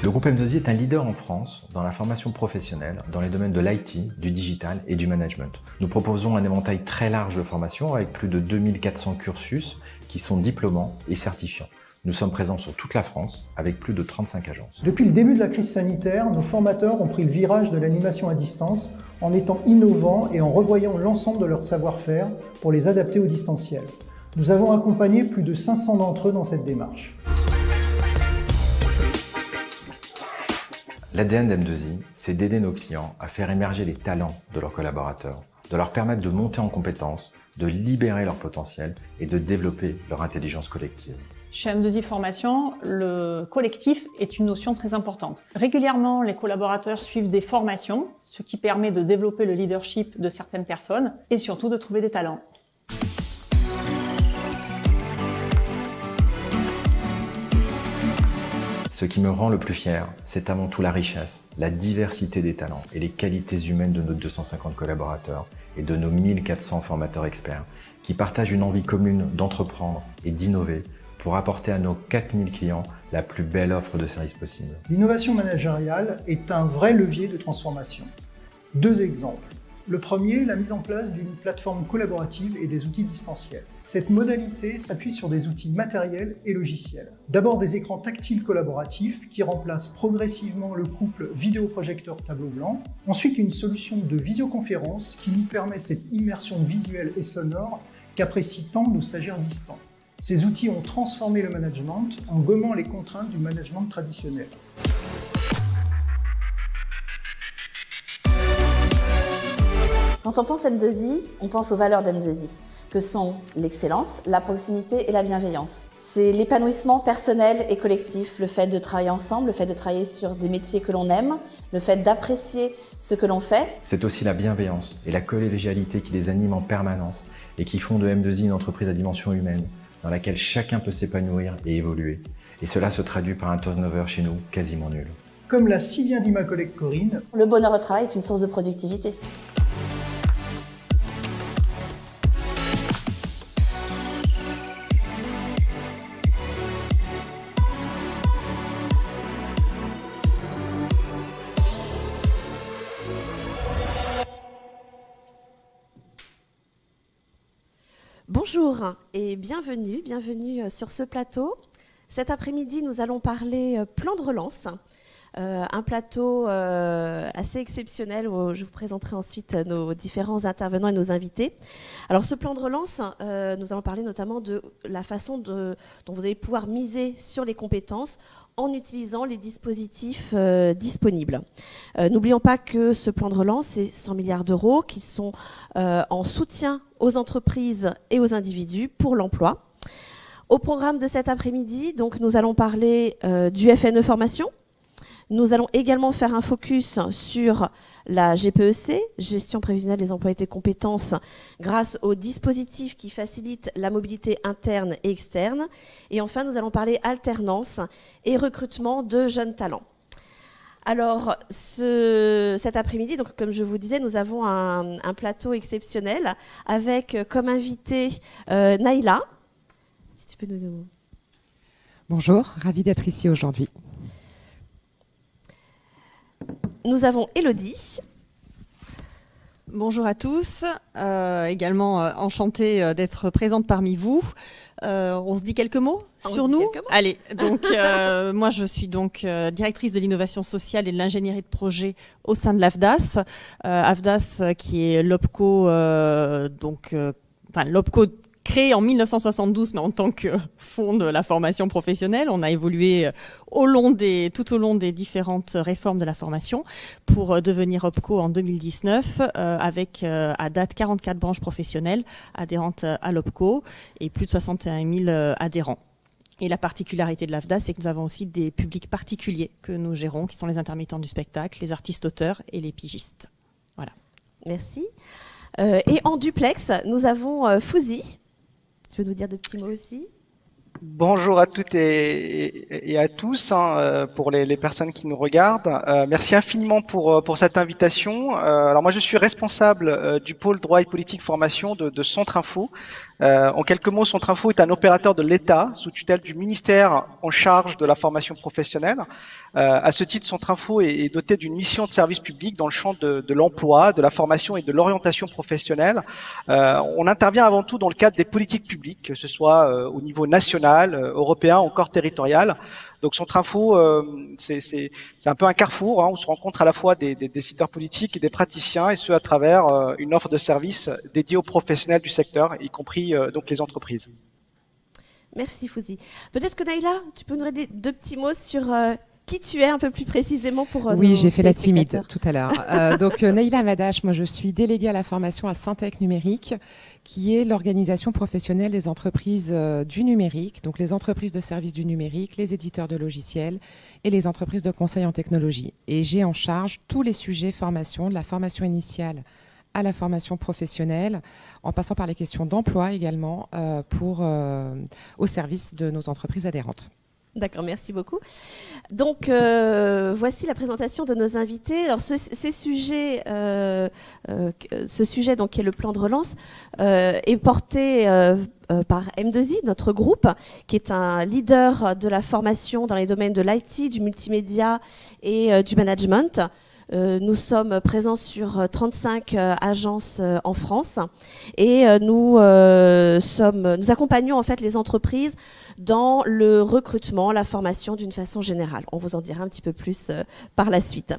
Le groupe M2I est un leader en France dans la formation professionnelle dans les domaines de l'IT, du digital et du management. Nous proposons un éventail très large de formations avec plus de 2400 cursus qui sont diplômants et certifiants. Nous sommes présents sur toute la France avec plus de 35 agences. Depuis le début de la crise sanitaire, nos formateurs ont pris le virage de l'animation à distance en étant innovants et en revoyant l'ensemble de leur savoir-faire pour les adapter au distanciel. Nous avons accompagné plus de 500 d'entre eux dans cette démarche. L'ADN d'M2I, c'est d'aider nos clients à faire émerger les talents de leurs collaborateurs, de leur permettre de monter en compétences, de libérer leur potentiel et de développer leur intelligence collective. Chez M2I Formation, le collectif est une notion très importante. Régulièrement, les collaborateurs suivent des formations, ce qui permet de développer le leadership de certaines personnes et surtout de trouver des talents. Ce qui me rend le plus fier, c'est avant tout la richesse, la diversité des talents et les qualités humaines de nos 250 collaborateurs et de nos 1400 formateurs experts qui partagent une envie commune d'entreprendre et d'innover pour apporter à nos 4000 clients la plus belle offre de services possible. L'innovation managériale est un vrai levier de transformation. Deux exemples. Le premier, la mise en place d'une plateforme collaborative et des outils distanciels. Cette modalité s'appuie sur des outils matériels et logiciels. D'abord des écrans tactiles collaboratifs qui remplacent progressivement le couple vidéoprojecteur tableau blanc. Ensuite, une solution de visioconférence qui nous permet cette immersion visuelle et sonore qu'apprécient tant nos stagiaires distants. Ces outils ont transformé le management en gommant les contraintes du management traditionnel. Quand on pense M2I, on pense aux valeurs d'M2I, que sont l'excellence, la proximité et la bienveillance. C'est l'épanouissement personnel et collectif, le fait de travailler ensemble, le fait de travailler sur des métiers que l'on aime, le fait d'apprécier ce que l'on fait. C'est aussi la bienveillance et la collégialité qui les animent en permanence et qui font de M2I une entreprise à dimension humaine, dans laquelle chacun peut s'épanouir et évoluer. Et cela se traduit par un turnover chez nous quasiment nul. Comme l'a si bien dit ma collègue Corinne, le bonheur au travail est une source de productivité. Bonjour et bienvenue sur ce plateau. Cet après-midi, nous allons parler plan de relance, un plateau assez exceptionnel où je vous présenterai ensuite nos différents intervenants et nos invités. Alors ce plan de relance, nous allons parler notamment de la façon dont vous allez pouvoir miser sur les compétences en utilisant les dispositifs disponibles. N'oublions pas que ce plan de relance, c'est 100 milliards d'euros qui sont en soutien aux entreprises et aux individus pour l'emploi. Au programme de cet après-midi, donc, nous allons parler du FNE Formation. Nous allons également faire un focus sur la GPEC, gestion prévisionnelle des emplois et des compétences, grâce aux dispositifs qui facilitent la mobilité interne et externe. Et enfin, nous allons parler alternance et recrutement de jeunes talents. Alors, cet après-midi, donc, comme je vous disais, nous avons un plateau exceptionnel avec comme invité Naïla. Si tu peux nous... Bonjour, ravie d'être ici aujourd'hui. Nous avons Élodie. Bonjour à tous, également enchantée d'être présente parmi vous. On se dit quelques mots sur nous ? Allez, donc moi je suis donc directrice de l'innovation sociale et de l'ingénierie de projet au sein de l'AFDAS. AFDAS qui est l'OPCO, l'OPCO créé en 1972, mais en tant que fonds de la formation professionnelle. On a évolué tout au long des différentes réformes de la formation pour devenir OPCO en 2019, avec à date 44 branches professionnelles adhérentes à l'OPCO et plus de 61 000 adhérents. Et la particularité de l'AFDAS, c'est que nous avons aussi des publics particuliers que nous gérons, qui sont les intermittents du spectacle, les artistes-auteurs et les pigistes. Voilà. Merci. Et en duplex, nous avons Fouzi. Tu veux nous dire de petits mots aussi ? Bonjour à toutes et à tous, pour les personnes qui nous regardent. Merci infiniment pour cette invitation. Alors moi je suis responsable du pôle droit et politique formation de Centre Info. En quelques mots, Centre Info est un opérateur de l'État sous tutelle du ministère en charge de la formation professionnelle. À ce titre, Centre Info est doté d'une mission de service public dans le champ de l'emploi, de la formation et de l'orientation professionnelle. On intervient avant tout dans le cadre des politiques publiques, que ce soit au niveau national, européen, encore territorial. Donc Centre Info, c'est un peu un carrefour où se rencontrent à la fois des décideurs politiques et des praticiens, et ce à travers une offre de services dédiée aux professionnels du secteur, y compris donc les entreprises. Merci Fouzi. Peut-être que Naïla, tu peux nous dire deux petits mots sur qui tu es un peu plus précisément pour Oui, j'ai fait la timide tout à l'heure. Donc Naïla Madache, moi je suis déléguée à la formation à Syntec Numérique, qui est l'organisation professionnelle des entreprises du numérique, donc les entreprises de services du numérique, les éditeurs de logiciels et les entreprises de conseil en technologie. Et j'ai en charge tous les sujets formation, de la formation initiale à la formation professionnelle, en passant par les questions d'emploi également au service de nos entreprises adhérentes. D'accord, merci beaucoup. Donc, voici la présentation de nos invités. Alors, ce sujet donc, qui est le plan de relance est porté par M2I, notre groupe, qui est un leader de la formation dans les domaines de l'IT, du multimédia et du management. Nous sommes présents sur 35 agences en France et nous accompagnons en fait les entreprises dans le recrutement, la formation d'une façon générale. On vous en dira un petit peu plus par la suite.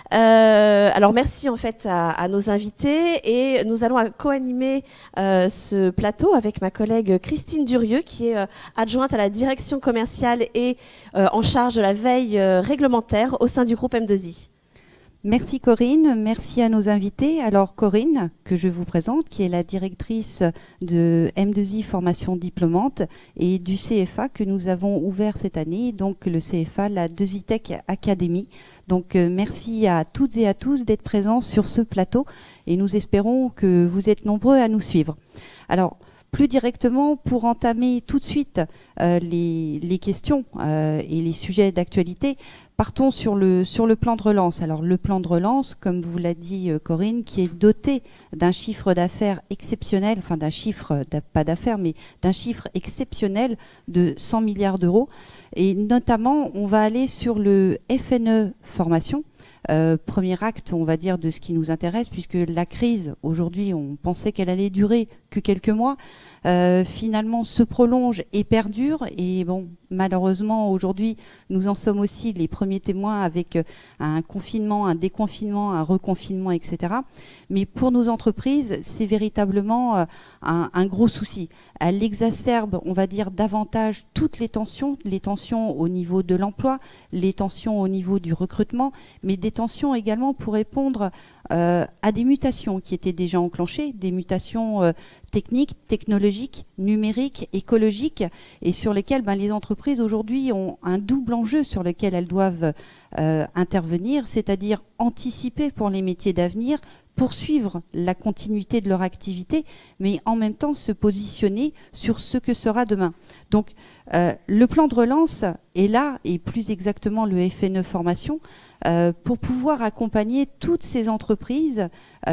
Alors merci en fait à nos invités, et nous allons co-animer ce plateau avec ma collègue Christine Durieux, qui est adjointe à la direction commerciale et en charge de la veille réglementaire au sein du groupe M2I. Merci Corinne, merci à nos invités. Alors Corinne, que je vous présente, qui est la directrice de M2I Formation Diplômante et du CFA que nous avons ouvert cette année, donc le CFA, la 2ITech Academy. Donc merci à toutes et à tous d'être présents sur ce plateau, et nous espérons que vous êtes nombreux à nous suivre. Alors, plus directement, pour entamer tout de suite les questions et les sujets d'actualité, partons sur le plan de relance. Alors le plan de relance, comme vous l'a dit Corinne, qui est doté d'un chiffre d'affaires exceptionnel, enfin d'un chiffre, pas d'affaires, mais d'un chiffre exceptionnel de 100 milliards d'euros. Et notamment, on va aller sur le FNE Formation. Premier acte, on va dire, de ce qui nous intéresse, puisque la crise, aujourd'hui, on pensait qu'elle allait durer que quelques mois, finalement se prolonge et perdure. Et bon, malheureusement, aujourd'hui, nous en sommes aussi les premiers témoins avec un confinement, un déconfinement, un reconfinement, etc. Mais pour nos entreprises, c'est véritablement un gros souci. Elle exacerbe, on va dire, davantage toutes les tensions au niveau de l'emploi, les tensions au niveau du recrutement, mais des tensions également pour répondre à des mutations qui étaient déjà enclenchées, des mutations techniques, technologiques, numériques, écologiques, et sur lesquelles les entreprises aujourd'hui ont un double enjeu sur lequel elles doivent intervenir, c'est-à-dire anticiper pour les métiers d'avenir, poursuivre la continuité de leur activité, mais en même temps se positionner sur ce que sera demain. Donc le plan de relance est là, et plus exactement le FNE Formation, pour pouvoir accompagner toutes ces entreprises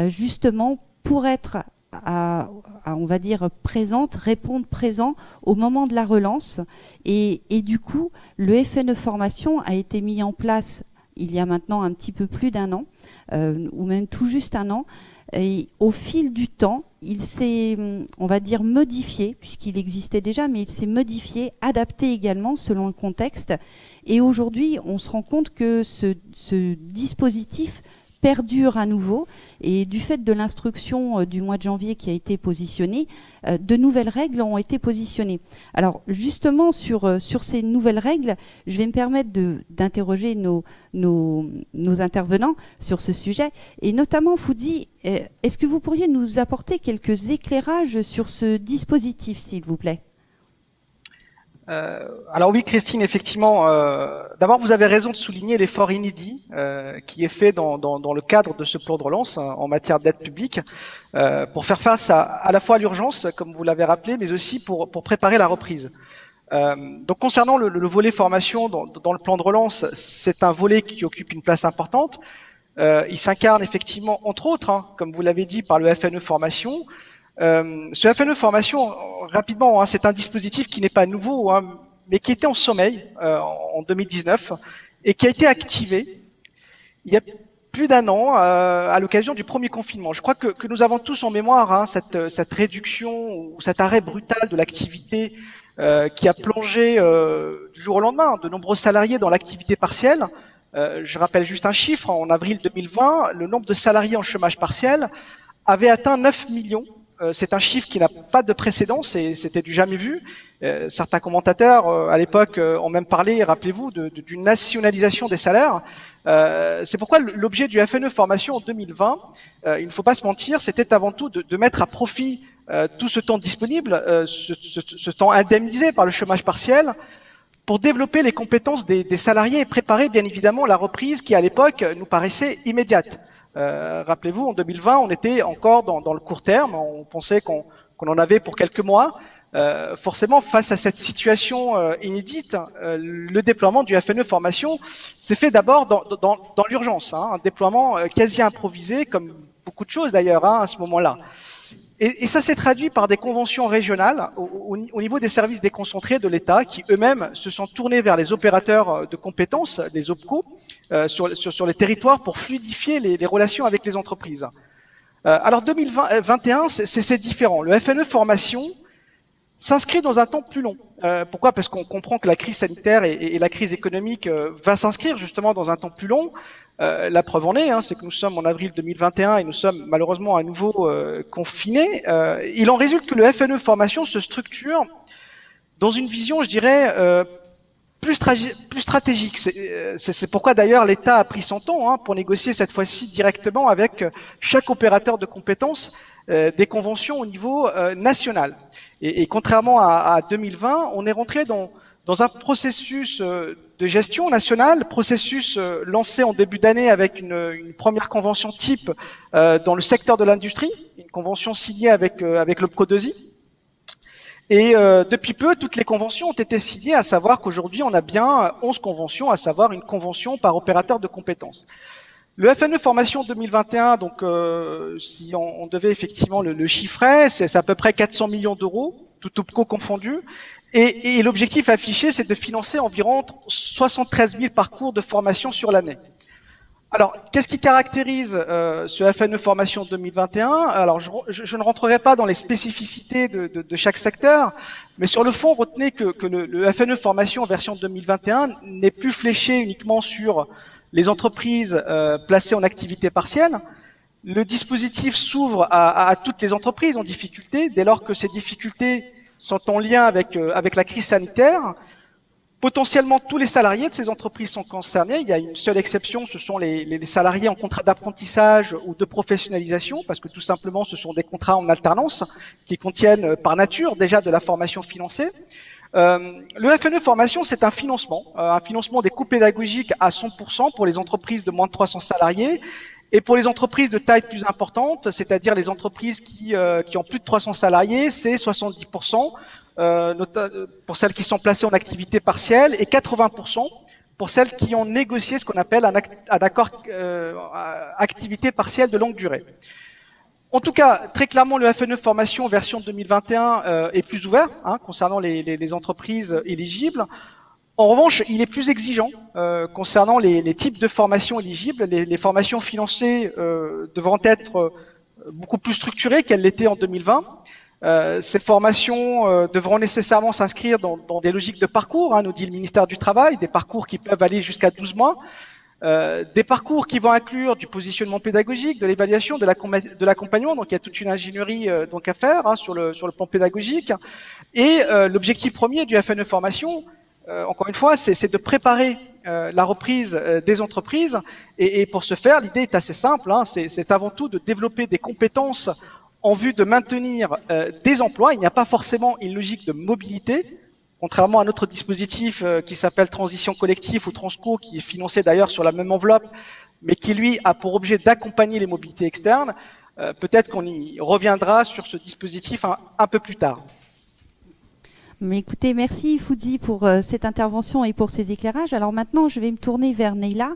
justement pour être on va dire présente, répondre présent au moment de la relance. Et du coup, le FNE Formation a été mis en place il y a maintenant un petit peu plus d'un an, ou même tout juste un an. Et au fil du temps, il s'est, on va dire, modifié, puisqu'il existait déjà, mais il s'est modifié, adapté également selon le contexte. Et aujourd'hui, on se rend compte que ce dispositif perdure à nouveau, et du fait de l'instruction du mois de janvier qui a été positionnée, de nouvelles règles ont été positionnées. Alors justement sur ces nouvelles règles, je vais me permettre d'interroger nos intervenants sur ce sujet, et notamment Fouzi, est-ce que vous pourriez nous apporter quelques éclairages sur ce dispositif, s'il vous plaît ? Alors oui, Christine, effectivement, d'abord vous avez raison de souligner l'effort inédit qui est fait dans le cadre de ce plan de relance en matière d'aide publique pour faire face à la fois à l'urgence, comme vous l'avez rappelé, mais aussi pour préparer la reprise. Donc concernant le volet formation dans le plan de relance, c'est un volet qui occupe une place importante. Il s'incarne effectivement, entre autres, hein, comme vous l'avez dit, par le FNE Formation. Ce FNE Formation, rapidement, hein, c'est un dispositif qui n'est pas nouveau, hein, mais qui était en sommeil en 2019 et qui a été activé il y a plus d'un an à l'occasion du premier confinement. Je crois que nous avons tous en mémoire hein, cette réduction ou cet arrêt brutal de l'activité qui a plongé du jour au lendemain de nombreux salariés dans l'activité partielle. Je rappelle juste un chiffre, en avril 2020, le nombre de salariés en chômage partiel avait atteint 9 millions. C'est un chiffre qui n'a pas de précédent, c'était du jamais vu. Certains commentateurs à l'époque ont même parlé, rappelez-vous, d'une nationalisation des salaires. C'est pourquoi l'objet du FNE Formation en 2020, il ne faut pas se mentir, c'était avant tout de mettre à profit tout ce temps disponible, ce temps indemnisé par le chômage partiel, pour développer les compétences des salariés et préparer bien évidemment la reprise qui à l'époque nous paraissait immédiate. Rappelez-vous, en 2020, on était encore dans le court terme, on pensait qu'on en avait pour quelques mois. Forcément, face à cette situation inédite, le déploiement du FNE Formation s'est fait d'abord dans l'urgence, hein, un déploiement quasi improvisé, comme beaucoup de choses d'ailleurs hein, à ce moment-là. Et ça s'est traduit par des conventions régionales au niveau des services déconcentrés de l'État qui eux-mêmes se sont tournés vers les opérateurs de compétences, les OPCO, sur les territoires pour fluidifier les relations avec les entreprises. Alors 2021, c'est différent. Le FNE Formation s'inscrit dans un temps plus long. Pourquoi? Parce qu'on comprend que la crise sanitaire et la crise économique va s'inscrire justement dans un temps plus long. La preuve en est, hein, c'est que nous sommes en avril 2021 et nous sommes malheureusement à nouveau confinés. Il en résulte que le FNE Formation se structure dans une vision, je dirais, plus stratégique. C'est pourquoi d'ailleurs l'État a pris son temps hein, pour négocier cette fois-ci directement avec chaque opérateur de compétences des conventions au niveau national. Et contrairement à 2020, on est rentré dans un processus de gestion nationale, processus lancé en début d'année avec une première convention type dans le secteur de l'industrie, une convention signée avec le Pro2I. Et depuis peu, toutes les conventions ont été signées, à savoir qu'aujourd'hui, on a bien 11 conventions, à savoir une convention par opérateur de compétences. Le FNE Formation 2021, donc si on devait effectivement le chiffrer, c'est à peu près 400 millions d'euros, tout OPCO confondu. Et l'objectif affiché, c'est de financer environ 73 000 parcours de formation sur l'année. Alors, qu'est-ce qui caractérise ce FNE Formation 2021? Alors, je ne rentrerai pas dans les spécificités de chaque secteur, mais sur le fond, retenez que le FNE Formation version 2021 n'est plus fléché uniquement sur les entreprises placées en activité partielle. Le dispositif s'ouvre à toutes les entreprises en difficulté, dès lors que ces difficultés sont en lien avec la crise sanitaire. Potentiellement, tous les salariés de ces entreprises sont concernés. Il y a une seule exception, ce sont les salariés en contrat d'apprentissage ou de professionnalisation, parce que tout simplement, ce sont des contrats en alternance qui contiennent par nature déjà de la formation financée. Le FNE Formation, c'est un financement des coûts pédagogiques à 100% pour les entreprises de moins de 300 salariés et pour les entreprises de taille plus importante, c'est-à-dire les entreprises qui ont plus de 300 salariés, c'est 70%. Pour celles qui sont placées en activité partielle et 80% pour celles qui ont négocié ce qu'on appelle un accord activité partielle de longue durée. En tout cas, très clairement, le FNE Formation version 2021 est plus ouvert hein, concernant les entreprises éligibles. En revanche, il est plus exigeant concernant les types de formations éligibles. Les formations financées devront être beaucoup plus structurées qu'elles l'étaient en 2020. Ces formations devront nécessairement s'inscrire dans des logiques de parcours, hein, nous dit le ministère du Travail, des parcours qui peuvent aller jusqu'à 12 mois, des parcours qui vont inclure du positionnement pédagogique, de l'évaluation, de l'accompagnement, donc il y a toute une ingénierie donc à faire hein, sur le plan pédagogique. Et l'objectif premier du FNE Formation, encore une fois, c'est de préparer la reprise des entreprises. Et pour ce faire, l'idée est assez simple, hein, c'est avant tout de développer des compétences en vue de maintenir des emplois. Il n'y a pas forcément une logique de mobilité, contrairement à notre dispositif qui s'appelle Transition Collective ou Transco, qui est financé d'ailleurs sur la même enveloppe, mais qui lui a pour objet d'accompagner les mobilités externes. Peut-être qu'on y reviendra sur ce dispositif un peu plus tard. Mais écoutez, merci Fouzi pour cette intervention et pour ces éclairages. Alors maintenant, je vais me tourner vers Neila.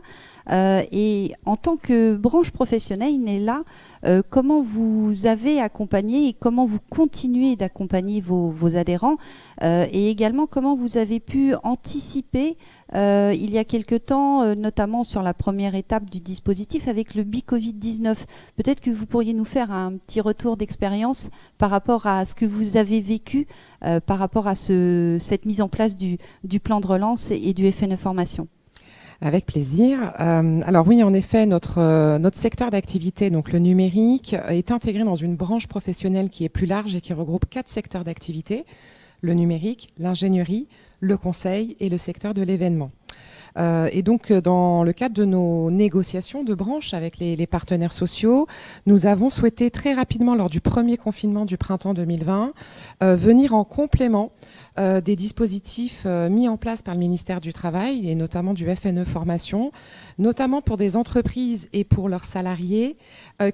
Et en tant que branche professionnelle, Neila, comment vous avez accompagné et comment vous continuez d'accompagner vos adhérents et également comment vous avez pu anticiper il y a quelque temps, notamment sur la première étape du dispositif avec le Bicovid-19. Peut-être que vous pourriez nous faire un petit retour d'expérience par rapport à ce que vous avez vécu par rapport à cette mise en place du plan de relance et du FNE Formation. Avec plaisir. Alors oui, en effet, notre secteur d'activité, donc le numérique, est intégré dans une branche professionnelle qui est plus large et qui regroupe 4 secteurs d'activité: le numérique, l'ingénierie, le conseil et le secteur de l'événement. Et donc, dans le cadre de nos négociations de branche avec les partenaires sociaux, nous avons souhaité très rapidement, lors du premier confinement du printemps 2020, venir en complément des dispositifs mis en place par le ministère du Travail et notamment du FNE Formation, notamment pour des entreprises et pour leurs salariés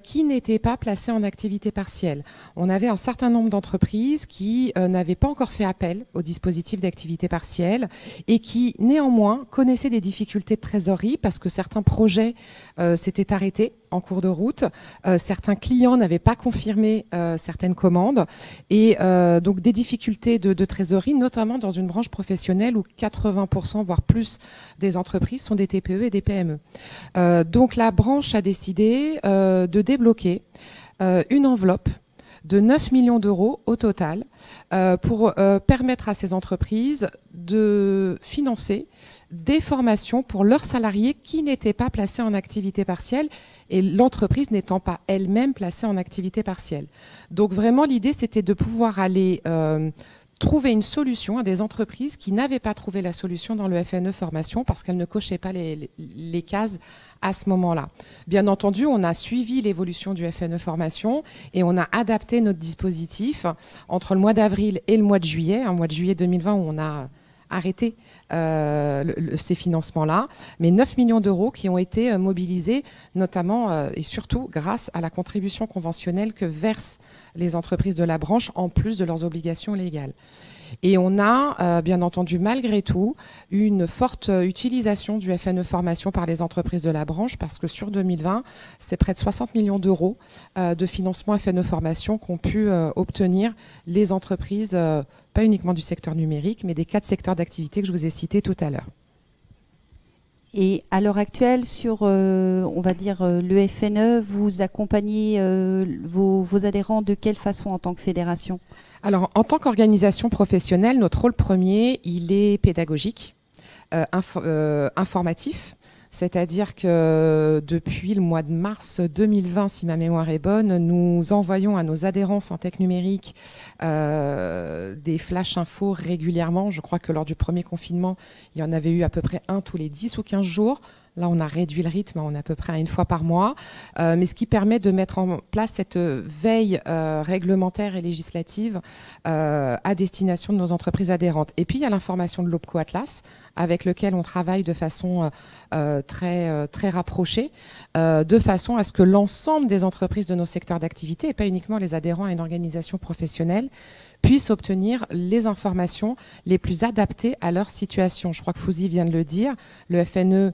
qui n'étaient pas placés en activité partielle. On avait un certain nombre d'entreprises qui n'avaient pas encore fait appel au dispositif d'activité partielle et qui néanmoins connaissaient des difficultés de trésorerie parce que certains projets s'étaient arrêtés en cours de route, certains clients n'avaient pas confirmé certaines commandes et donc des difficultés de trésorerie, notamment dans une branche professionnelle où 80% voire plus des entreprises sont des TPE et des PME. Donc la branche a décidé de débloquer une enveloppe de 9 millions d'euros au total pour permettre à ces entreprises de financer des formations pour leurs salariés qui n'étaient pas placés en activité partielle et l'entreprise n'étant pas elle-même placée en activité partielle. Donc vraiment l'idée c'était de pouvoir aller trouver une solution à des entreprises qui n'avaient pas trouvé la solution dans le FNE Formation parce qu'elles ne cochaient pas les cases à ce moment-là. Bien entendu, on a suivi l'évolution du FNE Formation et on a adapté notre dispositif entre le mois d'avril et le mois de juillet, un mois de juillet 2020 où on a arrêté ces financements-là, mais 9 millions d'euros qui ont été mobilisés notamment et surtout grâce à la contribution conventionnelle que versent les entreprises de la branche en plus de leurs obligations légales. Et on a, bien entendu, malgré tout, une forte utilisation du FNE Formation par les entreprises de la branche parce que sur 2020, c'est près de 60 millions d'euros de financement FNE Formation qu'ont pu obtenir les entreprises, pas uniquement du secteur numérique, mais des 4 secteurs d'activité que je vous ai cités tout à l'heure. Et à l'heure actuelle, sur, on va dire, le FNE, vous accompagnez vos adhérents de quelle façon en tant que fédération ? Alors, en tant qu'organisation professionnelle, notre rôle premier, il est pédagogique, informatif. C'est-à-dire que depuis le mois de mars 2020, si ma mémoire est bonne, nous envoyons à nos adhérents Syntec Numérique des flash infos régulièrement. Je crois que lors du premier confinement, il y en avait eu à peu près un tous les 10 ou 15 jours. Là, on a réduit le rythme, on est à peu près à une fois par mois, mais ce qui permet de mettre en place cette veille réglementaire et législative à destination de nos entreprises adhérentes. Et puis, il y a l'information de l'OPCO Atlas, avec lequel on travaille de façon très rapprochée, de façon à ce que l'ensemble des entreprises de nos secteurs d'activité, et pas uniquement les adhérents à une organisation professionnelle, puissent obtenir les informations les plus adaptées à leur situation. Je crois que Fouzi vient de le dire, le FNE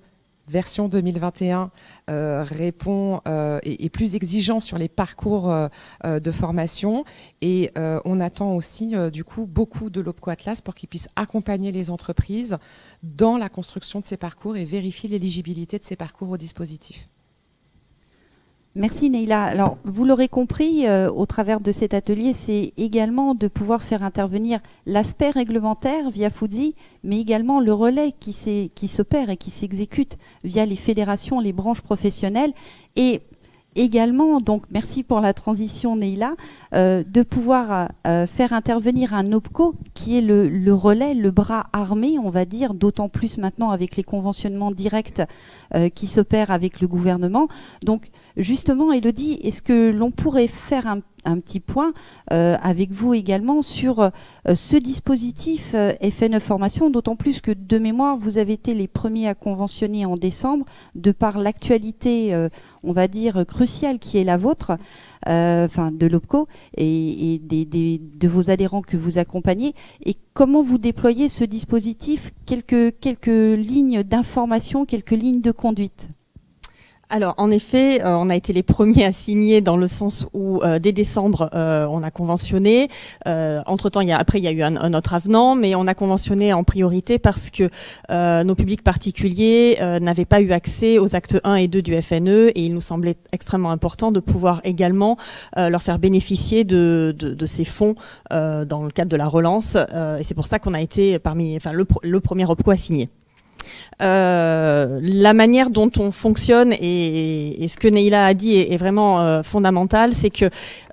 version 2021 répond et est plus exigeant sur les parcours de formation et on attend aussi du coup beaucoup de l'OPCO Atlas pour qu'ils puissent accompagner les entreprises dans la construction de ces parcours et vérifier l'éligibilité de ces parcours au dispositif. Merci Neila. Alors, vous l'aurez compris, au travers de cet atelier, c'est également de pouvoir faire intervenir l'aspect réglementaire via Fouzi, mais également le relais qui s'opère et qui s'exécute via les fédérations, les branches professionnelles et également, donc merci pour la transition Neila, de pouvoir faire intervenir un OPCO qui est le relais, le bras armé, on va dire, d'autant plus maintenant avec les conventionnements directs qui s'opèrent avec le gouvernement. Donc justement, Élodie, est-ce que l'on pourrait faire petit point avec vous également sur ce dispositif FNE Formation, d'autant plus que de mémoire, vous avez été les premiers à conventionner en décembre, de par l'actualité, on va dire, cruciale qui est la vôtre, de l'OPCO et de vos adhérents que vous accompagnez. Et comment vous déployez ce dispositif? Quelques lignes d'information, quelques lignes de conduite. Alors, en effet, on a été les premiers à signer dans le sens où, dès décembre, on a conventionné. Entre-temps, il y a eu un autre avenant, mais on a conventionné en priorité parce que nos publics particuliers n'avaient pas eu accès aux actes 1 et 2 du FNE, et il nous semblait extrêmement important de pouvoir également leur faire bénéficier de ces fonds dans le cadre de la relance. Et c'est pour ça qu'on a été le premier OPCO à signer. La manière dont on fonctionne et ce que Neila a dit est vraiment fondamental, c'est que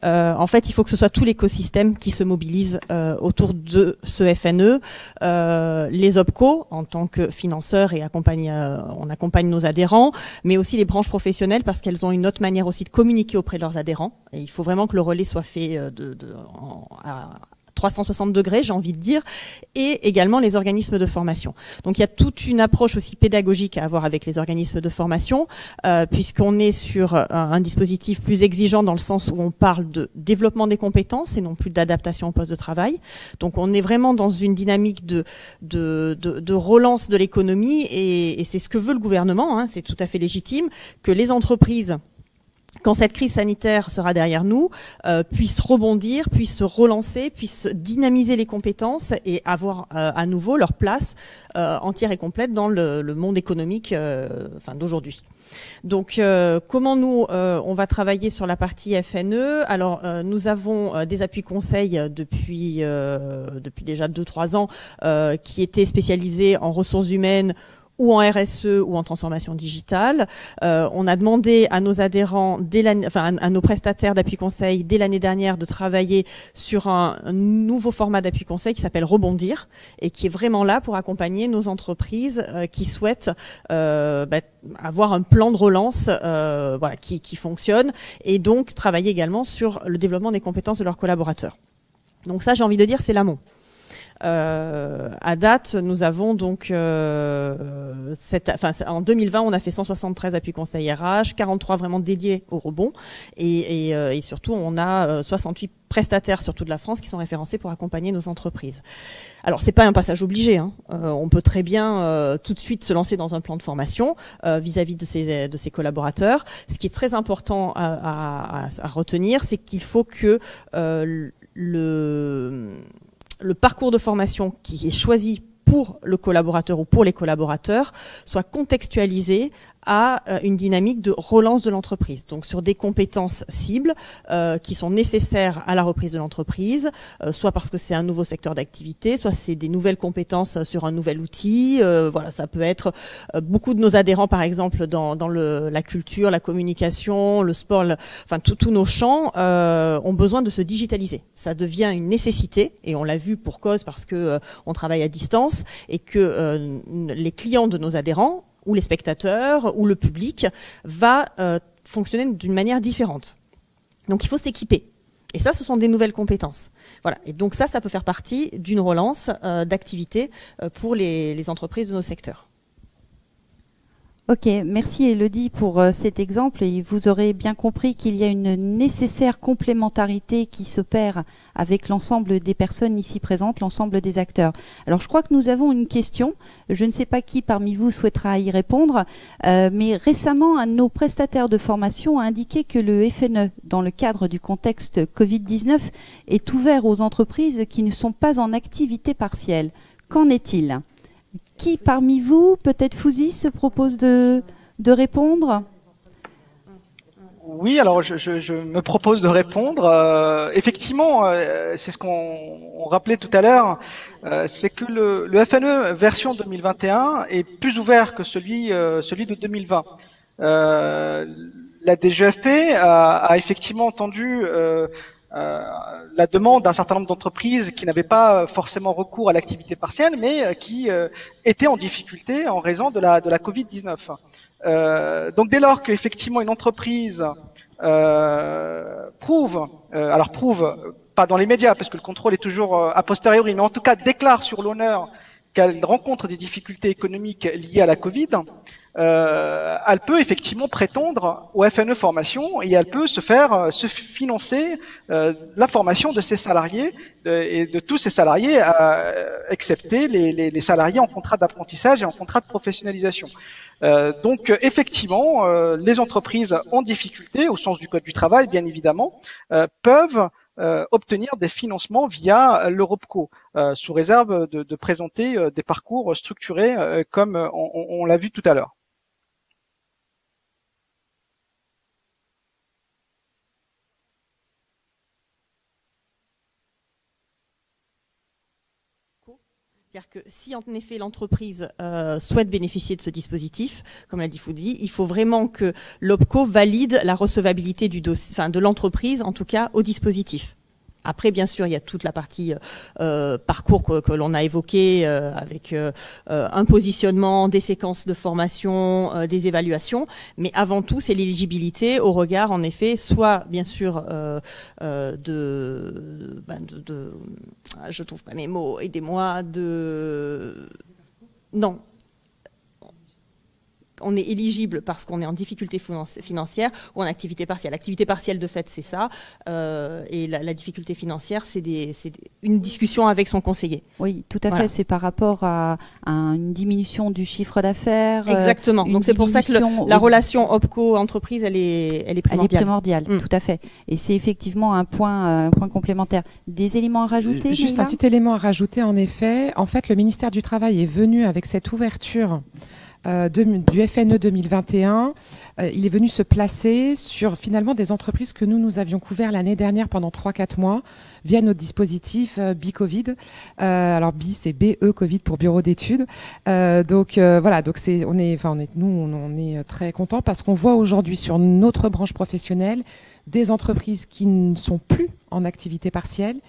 en fait il faut que ce soit tout l'écosystème qui se mobilise autour de ce FNE. Les OPCO en tant que financeurs et on accompagne nos adhérents, mais aussi les branches professionnelles parce qu'elles ont une autre manière aussi de communiquer auprès de leurs adhérents. Et il faut vraiment que le relais soit fait à 360 degrés, j'ai envie de dire, et également les organismes de formation. Donc il y a toute une approche aussi pédagogique à avoir avec les organismes de formation, puisqu'on est sur un dispositif plus exigeant dans le sens où on parle de développement des compétences et non plus d'adaptation au poste de travail. Donc on est vraiment dans une dynamique de relance de l'économie, et c'est ce que veut le gouvernement, hein, c'est tout à fait légitime, que les entreprises, quand cette crise sanitaire sera derrière nous, puissent rebondir, puissent se relancer, puissent dynamiser les compétences et avoir à nouveau leur place entière et complète dans le monde économique d'aujourd'hui. Donc, comment nous, on va travailler sur la partie FNE? Alors, nous avons des appuis conseils depuis déjà 2-3 ans qui étaient spécialisés en ressources humaines ou en RSE ou en transformation digitale. On a demandé à nos adhérents, à nos prestataires d'appui conseil dès l'année dernière de travailler sur un nouveau format d'appui conseil qui s'appelle Rebondir et qui est vraiment là pour accompagner nos entreprises qui souhaitent avoir un plan de relance qui fonctionne, et donc travailler également sur le développement des compétences de leurs collaborateurs. Donc ça, j'ai envie de dire, c'est l'amont. À date, nous avons donc en 2020, on a fait 173 appuis conseils RH, 43 vraiment dédiés au rebond, et surtout on a 68 prestataires sur toute la France qui sont référencés pour accompagner nos entreprises. Alors c'est pas un passage obligé, hein. On peut très bien tout de suite se lancer dans un plan de formation vis-à-vis de ses collaborateurs. Ce qui est très important à retenir, c'est qu'il faut que le parcours de formation qui est choisi pour le collaborateur ou pour les collaborateurs soit contextualisé à une dynamique de relance de l'entreprise. Donc sur des compétences cibles qui sont nécessaires à la reprise de l'entreprise, soit parce que c'est un nouveau secteur d'activité, soit c'est des nouvelles compétences sur un nouvel outil. Voilà, ça peut être beaucoup de nos adhérents, par exemple, dans la culture, la communication, le sport, tous nos champs ont besoin de se digitaliser. Ça devient une nécessité, et on l'a vu pour cause parce que on travaille à distance et que les clients de nos adhérents ou les spectateurs, ou le public, va fonctionner d'une manière différente. Donc il faut s'équiper. Et ça, ce sont des nouvelles compétences. Voilà. Et donc ça peut faire partie d'une relance d'activité pour les entreprises de nos secteurs. Ok, merci Elodie pour cet exemple, et vous aurez bien compris qu'il y a une nécessaire complémentarité qui s'opère avec l'ensemble des personnes ici présentes, l'ensemble des acteurs. Alors je crois que nous avons une question, je ne sais pas qui parmi vous souhaitera y répondre, mais récemment un de nos prestataires de formation a indiqué que le FNE, dans le cadre du contexte Covid-19, est ouvert aux entreprises qui ne sont pas en activité partielle. Qu'en est-il ? Qui parmi vous, peut-être Fouzi, se propose de répondre? Oui, alors je me propose de répondre. Effectivement, c'est ce qu'on rappelait tout à l'heure, c'est que le FNE version 2021 est plus ouvert que celui de 2020. La DGFP a effectivement entendu la demande d'un certain nombre d'entreprises qui n'avaient pas forcément recours à l'activité partielle, mais qui étaient en difficulté en raison de la Covid-19. Donc dès lors qu'effectivement une entreprise prouve pas dans les médias parce que le contrôle est toujours a posteriori, mais en tout cas déclare sur l'honneur qu'elle rencontre des difficultés économiques liées à la Covid, elle peut effectivement prétendre au FNE Formation et elle peut se financer la formation de ses salariés et de tous ses salariés, excepté les salariés en contrat d'apprentissage et en contrat de professionnalisation. Donc effectivement, les entreprises en difficulté, au sens du Code du travail bien évidemment, peuvent obtenir des financements via l'Europco, sous réserve de présenter des parcours structurés comme on l'a vu tout à l'heure. C'est-à-dire que si en effet l'entreprise souhaite bénéficier de ce dispositif, comme l'a dit Fouzi, il faut vraiment que l'OPCO valide la recevabilité du dossier, enfin de l'entreprise en tout cas au dispositif. Après, bien sûr, il y a toute la partie parcours que l'on a évoqué avec un positionnement, des séquences de formation, des évaluations. Mais avant tout, c'est l'éligibilité au regard, en effet, soit bien sûr je trouve pas mes mots, aidez-moi, non. On est éligible parce qu'on est en difficulté financière ou en activité partielle. L'activité partielle, de fait, c'est ça. Et la difficulté financière, c'est une discussion avec son conseiller. Oui, tout à fait. C'est par rapport à une diminution du chiffre d'affaires. Exactement. Donc, c'est pour ça que la relation OPCO-entreprise, elle est primordiale. Elle est primordiale, tout à fait. Et c'est effectivement un point complémentaire. Des éléments à rajouter, Juste un petit élément à rajouter, en effet. En fait, le ministère du Travail est venu avec cette ouverture du FNE 2021, il est venu se placer sur finalement des entreprises que nous avions couvert l'année dernière pendant 3-4 mois via notre dispositif BI-Covid. Alors BI, c'est BE Covid pour bureau d'études. Donc on est très contents parce qu'on voit aujourd'hui sur notre branche professionnelle des entreprises qui ne sont plus en activité partielle,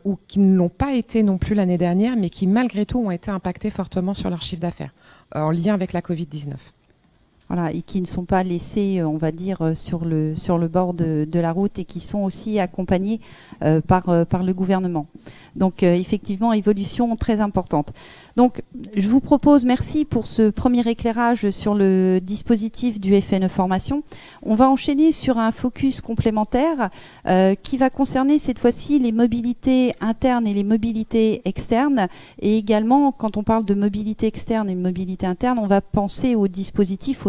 ou qui ne l'ont pas été non plus l'année dernière, mais qui malgré tout ont été impactés fortement sur leur chiffre d'affaires, en lien avec la Covid-19. Voilà, et qui ne sont pas laissés, on va dire, sur le bord de la route et qui sont aussi accompagnés par le gouvernement. Donc effectivement, évolution très importante. Donc je vous propose, merci pour ce premier éclairage sur le dispositif du FNE Formation. On va enchaîner sur un focus complémentaire qui va concerner cette fois-ci les mobilités internes et les mobilités externes. Et également, quand on parle de mobilité externe et mobilité interne, on va penser au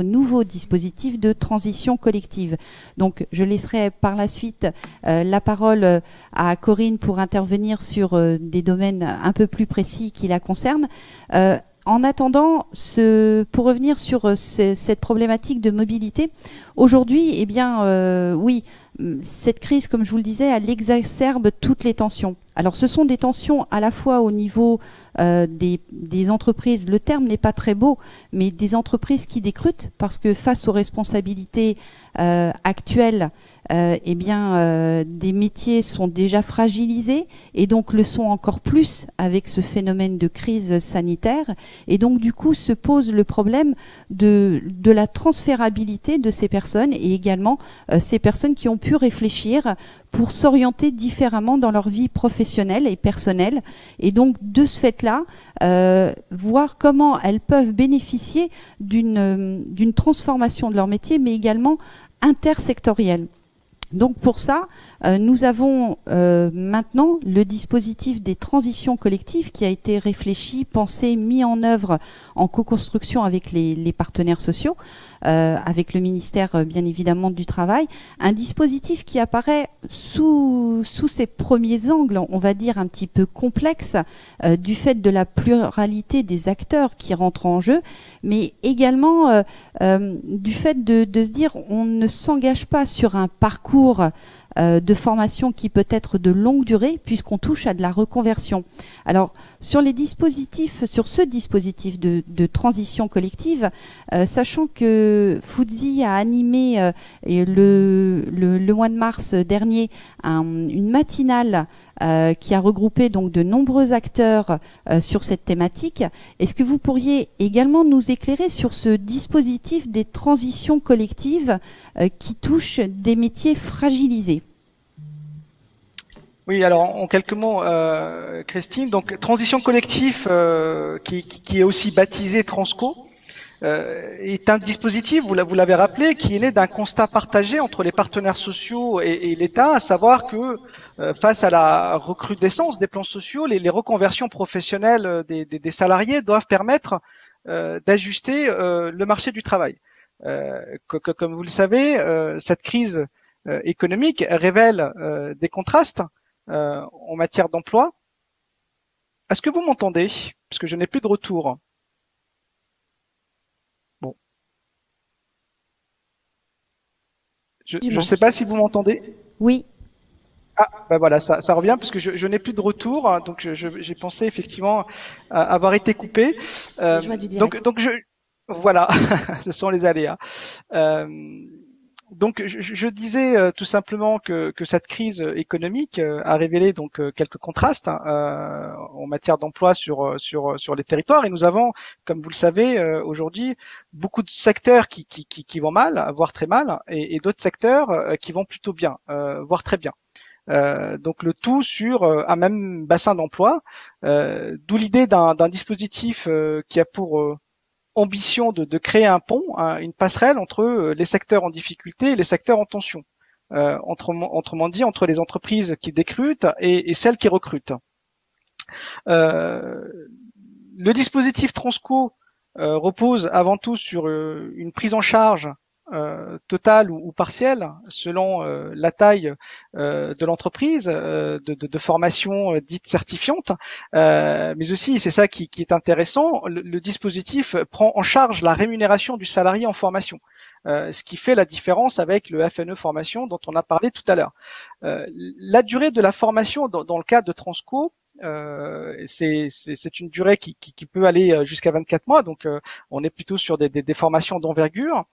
nouveau dispositif de transition collective. Donc je laisserai par la suite la parole à Corinne pour intervenir sur des domaines un peu plus précis qui la concernent. En attendant, pour revenir sur cette problématique de mobilité, aujourd'hui, eh bien, oui, cette crise, comme je vous le disais, elle exacerbe toutes les tensions. Alors, ce sont des tensions à la fois au niveau des entreprises, le terme n'est pas très beau, mais des entreprises qui décrutent, parce que face aux responsabilités actuelles, eh bien, des métiers sont déjà fragilisés et donc le sont encore plus avec ce phénomène de crise sanitaire. Et donc, du coup, se pose le problème de la transférabilité de ces personnes et également ces personnes qui ont pu réfléchir pour s'orienter différemment dans leur vie professionnelle et personnelle. Et donc, de ce fait-là, voir comment elles peuvent bénéficier d'une transformation de leur métier, mais également intersectorielle. Donc pour ça, nous avons maintenant le dispositif des transitions collectives qui a été réfléchi, pensé, mis en œuvre en co-construction avec les partenaires sociaux, avec le ministère bien évidemment du Travail. Un dispositif qui apparaît sous ses premiers angles, on va dire un petit peu complexe, du fait de la pluralité des acteurs qui rentrent en jeu, mais également du fait de se dire on ne s'engage pas sur un parcours de formation qui peut être de longue durée puisqu'on touche à de la reconversion. Alors sur ce dispositif de transition collective, sachant que Fouzi a animé le mois de mars dernier une matinale qui a regroupé donc de nombreux acteurs sur cette thématique. Est-ce que vous pourriez également nous éclairer sur ce dispositif des transitions collectives qui touche des métiers fragilisés? Oui, alors en quelques mots, Christine, donc transition collective qui est aussi baptisé Transco, est un dispositif, vous l'avez rappelé, qui est né d'un constat partagé entre les partenaires sociaux et l'État, à savoir que face à la recrudescence des plans sociaux, les reconversions professionnelles des salariés doivent permettre d'ajuster le marché du travail. Comme vous le savez, cette crise économique révèle des contrastes en matière d'emploi. Est-ce que vous m'entendez? Parce que je n'ai plus de retour. Bon. Je ne sais pas si vous m'entendez. Oui. Ah, ben voilà, ça revient parce que je n'ai plus de retour, hein, donc j'ai pensé effectivement avoir été coupé. Donc voilà, ce sont les aléas. Donc je disais tout simplement que cette crise économique a révélé donc quelques contrastes en matière d'emploi sur les territoires, et nous avons, comme vous le savez, aujourd'hui beaucoup de secteurs qui vont mal, voire très mal, et d'autres secteurs qui vont plutôt bien, voire très bien. Donc le tout sur un même bassin d'emploi, d'où l'idée d'un dispositif qui a pour ambition de créer un pont, une passerelle entre les secteurs en difficulté et les secteurs en tension. Autrement dit, entre les entreprises qui décrutent et celles qui recrutent. Le dispositif Transco repose avant tout sur une prise en charge totale ou partielle selon la taille de l'entreprise, de formation dite certifiante, mais aussi, c'est ça qui est intéressant, le dispositif prend en charge la rémunération du salarié en formation, ce qui fait la différence avec le FNE formation dont on a parlé tout à l'heure. La durée de la formation dans le cadre de Transco, c'est une durée qui peut aller jusqu'à 24 mois, donc on est plutôt sur des formations d'envergure,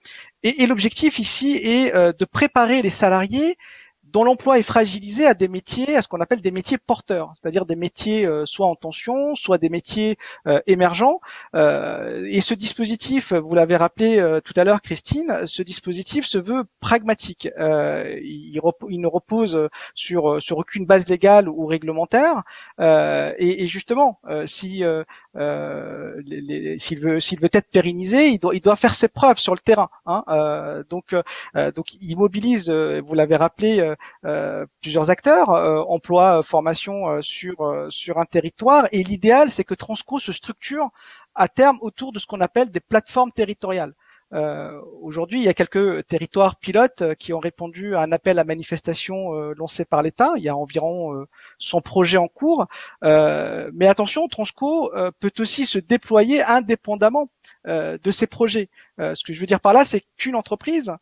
et l'objectif ici est de préparer les salariés dont l'emploi est fragilisé à des métiers, à ce qu'on appelle des métiers porteurs, c'est-à-dire des métiers soit en tension, soit des métiers émergents. Et ce dispositif, vous l'avez rappelé tout à l'heure, Christine, ce dispositif se veut pragmatique. Il ne repose sur aucune base légale ou réglementaire. Et justement, s'il veut être pérennisé, il doit faire ses preuves sur le terrain. Hein. Donc il mobilise, vous l'avez rappelé, plusieurs acteurs, emploi, formation sur un territoire, et l'idéal c'est que Transco se structure à terme autour de ce qu'on appelle des plateformes territoriales. Aujourd'hui, il y a quelques territoires pilotes qui ont répondu à un appel à manifestation lancé par l'État. Il y a environ 100 projets en cours. Mais attention, Transco peut aussi se déployer indépendamment de ces projets. Ce que je veux dire par là, c'est qu'une entreprise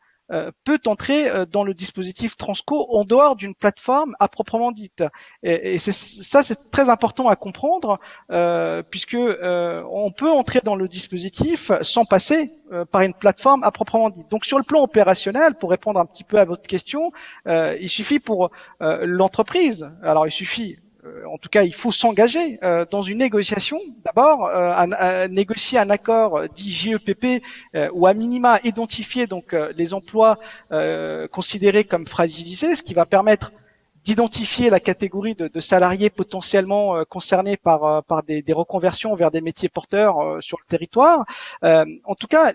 peut entrer dans le dispositif Transco en dehors d'une plateforme à proprement dite. Et c'est très important à comprendre, puisque on peut entrer dans le dispositif sans passer par une plateforme à proprement dite. Donc sur le plan opérationnel, pour répondre un petit peu à votre question, il suffit pour l'entreprise, alors il suffit, en tout cas, il faut s'engager dans une négociation. D'abord, négocier un accord dit GEPP ou à minima identifier donc les emplois considérés comme fragilisés, ce qui va permettre d'identifier la catégorie de salariés potentiellement concernés par des reconversions vers des métiers porteurs sur le territoire. En tout cas,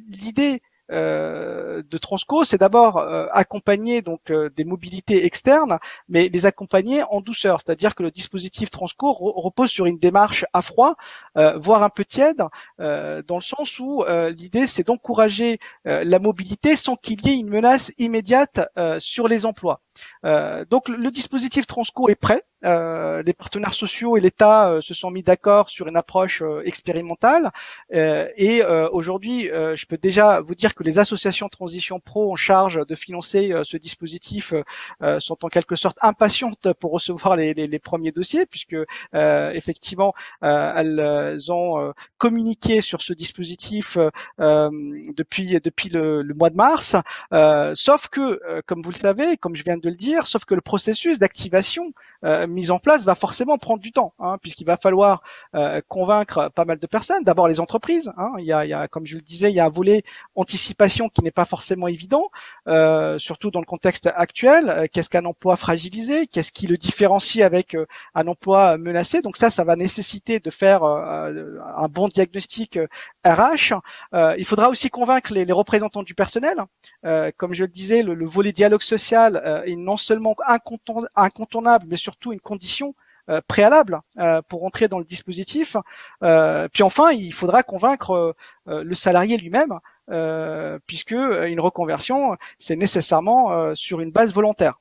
l'idée de Transco, c'est d'abord accompagner donc des mobilités externes, mais les accompagner en douceur, c'est-à-dire que le dispositif Transco repose sur une démarche à froid, voire un peu tiède, dans le sens où l'idée c'est d'encourager la mobilité sans qu'il y ait une menace immédiate sur les emplois. Donc le dispositif Transco est prêt. Les partenaires sociaux et l'État se sont mis d'accord sur une approche expérimentale, et aujourd'hui je peux déjà vous dire que les associations Transition Pro en charge de financer ce dispositif sont en quelque sorte impatientes pour recevoir les premiers dossiers, puisque effectivement elles ont communiqué sur ce dispositif depuis le mois de mars, sauf que comme vous le savez, comme je viens de le dire, sauf que le processus d'activation mise en place va forcément prendre du temps, puisqu'il va falloir convaincre pas mal de personnes. D'abord les entreprises. Il y a, comme je le disais, il y a un volet anticipation qui n'est pas forcément évident, surtout dans le contexte actuel. Qu'est-ce qu'un emploi fragilisé? Qu'est-ce qui le différencie avec un emploi menacé? Donc ça va nécessiter de faire un bon diagnostic RH. Il faudra aussi convaincre les représentants du personnel. Comme je le disais, le volet dialogue social est non seulement incontournable, mais surtout une condition préalable pour entrer dans le dispositif. Puis enfin, il faudra convaincre le salarié lui-même, puisque une reconversion, c'est nécessairement sur une base volontaire.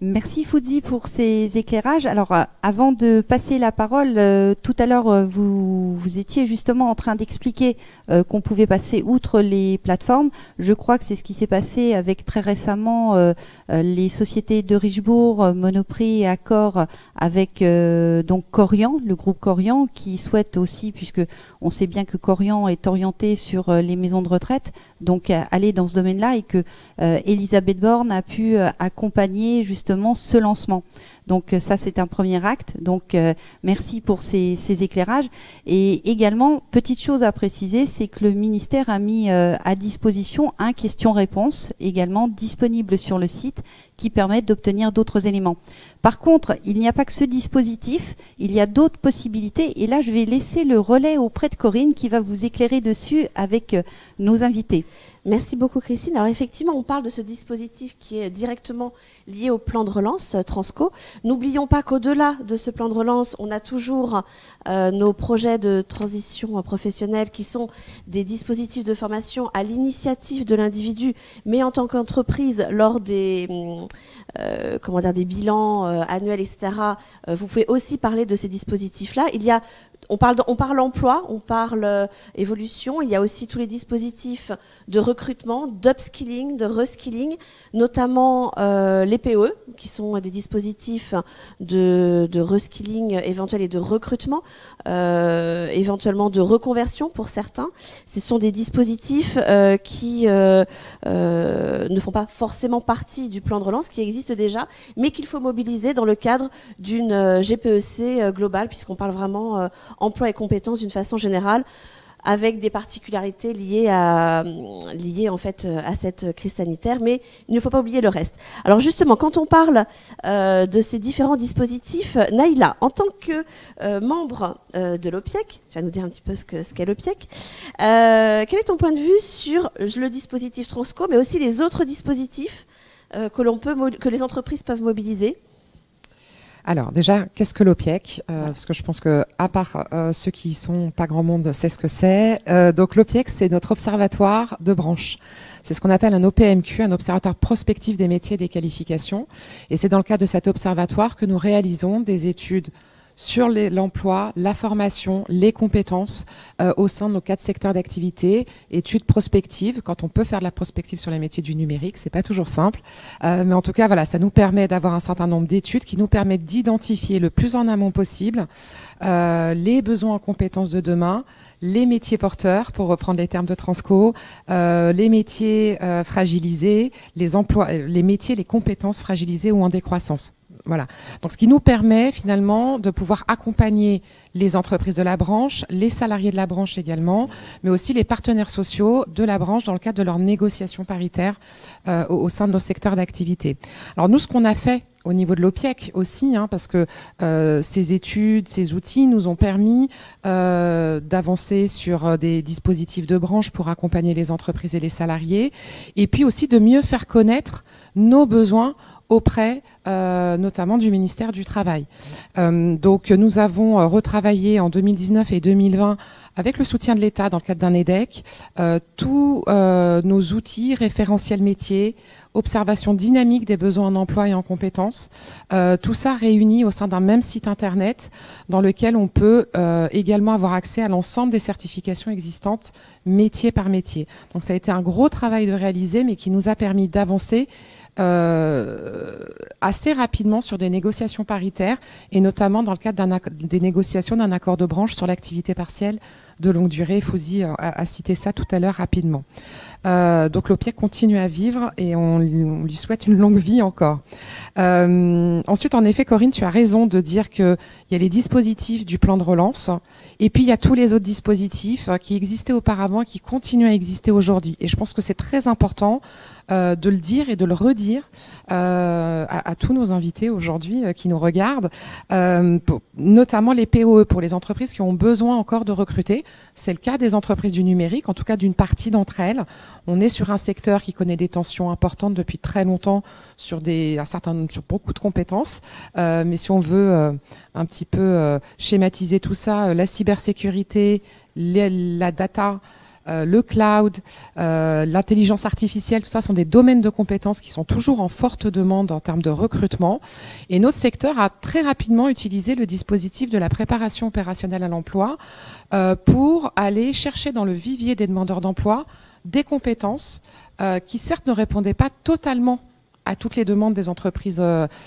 Merci Fouzi pour ces éclairages. Alors, avant de passer la parole, tout à l'heure, vous étiez justement en train d'expliquer qu'on pouvait passer outre les plateformes. Je crois que c'est ce qui s'est passé avec très récemment les sociétés de Richebourg, Monoprix et Accor, avec donc Korian, le groupe Korian, qui souhaite aussi, puisque on sait bien que Korian est orienté sur les maisons de retraite, donc aller dans ce domaine-là, et que Elisabeth Borne a pu accompagner justement ce lancement. Donc ça, c'est un premier acte. Donc merci pour ces éclairages. Et également, petite chose à préciser, c'est que le ministère a mis à disposition un question-réponse, également disponible sur le site, qui permet d'obtenir d'autres éléments. Par contre, il n'y a pas que ce dispositif, il y a d'autres possibilités. Et là, je vais laisser le relais auprès de Corinne, qui va vous éclairer dessus avec nos invités. Merci beaucoup Christine. Alors effectivement, on parle de ce dispositif qui est directement lié au plan de relance Transco. N'oublions pas qu'au-delà de ce plan de relance, on a toujours nos projets de transition professionnelle qui sont des dispositifs de formation à l'initiative de l'individu, mais en tant qu'entreprise, lors des des bilans annuels, etc. Vous pouvez aussi parler de ces dispositifs-là. On parle emploi, on parle évolution. Il y a aussi tous les dispositifs de recrutement, d'upskilling, de reskilling, notamment les PE, qui sont des dispositifs de reskilling éventuel et de recrutement, éventuellement de reconversion pour certains. Ce sont des dispositifs qui ne font pas forcément partie du plan de relance, qui existe déjà, mais qu'il faut mobiliser dans le cadre d'une GPEC globale, puisqu'on parle vraiment emploi et compétences d'une façon générale, avec des particularités liées en fait à cette crise sanitaire, mais il ne faut pas oublier le reste. Alors justement, quand on parle de ces différents dispositifs, Naïla, en tant que membre de l'OPIEC, tu vas nous dire un petit peu ce qu'est l'OPIEC, quel est ton point de vue sur le dispositif Transco, mais aussi les autres dispositifs que les entreprises peuvent mobiliser? Alors déjà, qu'est-ce que l'OPIEC parce que je pense que à part ceux qui sont pas grand monde sait ce que c'est. Donc l'OPIEC, c'est notre observatoire de branche. C'est ce qu'on appelle un OPMQ, un observatoire prospectif des métiers et des qualifications. Et c'est dans le cadre de cet observatoire que nous réalisons des études sur l'emploi, la formation, les compétences au sein de nos 4 secteurs d'activité, études prospectives. Quand on peut faire de la prospective sur les métiers du numérique, c'est pas toujours simple, mais en tout cas, voilà, ça nous permet d'avoir un certain nombre d'études qui nous permettent d'identifier le plus en amont possible les besoins en compétences de demain, les métiers porteurs, pour reprendre les termes de Transco, les métiers fragilisés, les emplois, les métiers, les compétences fragilisées ou en décroissance. Voilà. Donc, ce qui nous permet finalement de pouvoir accompagner les entreprises de la branche, les salariés de la branche également, mais aussi les partenaires sociaux de la branche dans le cadre de leurs négociations paritaires au sein de nos secteurs d'activité. Alors nous, ce qu'on a fait au niveau de l'OPIEC aussi, parce que ces études, ces outils nous ont permis d'avancer sur des dispositifs de branche pour accompagner les entreprises et les salariés, et puis aussi de mieux faire connaître nos besoins auprès notamment du ministère du Travail. Donc nous avons retravaillé en 2019 et 2020 avec le soutien de l'État dans le cadre d'un EDEC tous nos outils référentiels métiers, observation dynamique des besoins en emploi et en compétences, tout ça réuni au sein d'un même site internet dans lequel on peut également avoir accès à l'ensemble des certifications existantes métier par métier. Donc ça a été un gros travail de réaliser, mais qui nous a permis d'avancer assez rapidement sur des négociations paritaires et notamment dans le cadre des négociations d'un accord de branche sur l'activité partielle de longue durée. Fouzi a cité ça tout à l'heure rapidement. Donc l'OPIEC continue à vivre et on lui souhaite une longue vie encore. Ensuite, en effet, Corinne, tu as raison de dire qu'il y a les dispositifs du plan de relance et puis il y a tous les autres dispositifs qui existaient auparavant et qui continuent à exister aujourd'hui. Et je pense que c'est très important de le dire et de le redire à tous nos invités aujourd'hui qui nous regardent, notamment les POE, pour les entreprises qui ont besoin encore de recruter. C'est le cas des entreprises du numérique, en tout cas d'une partie d'entre elles. On est sur un secteur qui connaît des tensions importantes depuis très longtemps sur beaucoup de compétences. Mais si on veut un petit peu schématiser tout ça, la cybersécurité, la data, le cloud, l'intelligence artificielle, tout ça sont des domaines de compétences qui sont toujours en forte demande en termes de recrutement. Et notre secteur a très rapidement utilisé le dispositif de la préparation opérationnelle à l'emploi pour aller chercher dans le vivier des demandeurs d'emploi des compétences qui certes ne répondaient pas totalement à toutes les demandes des entreprises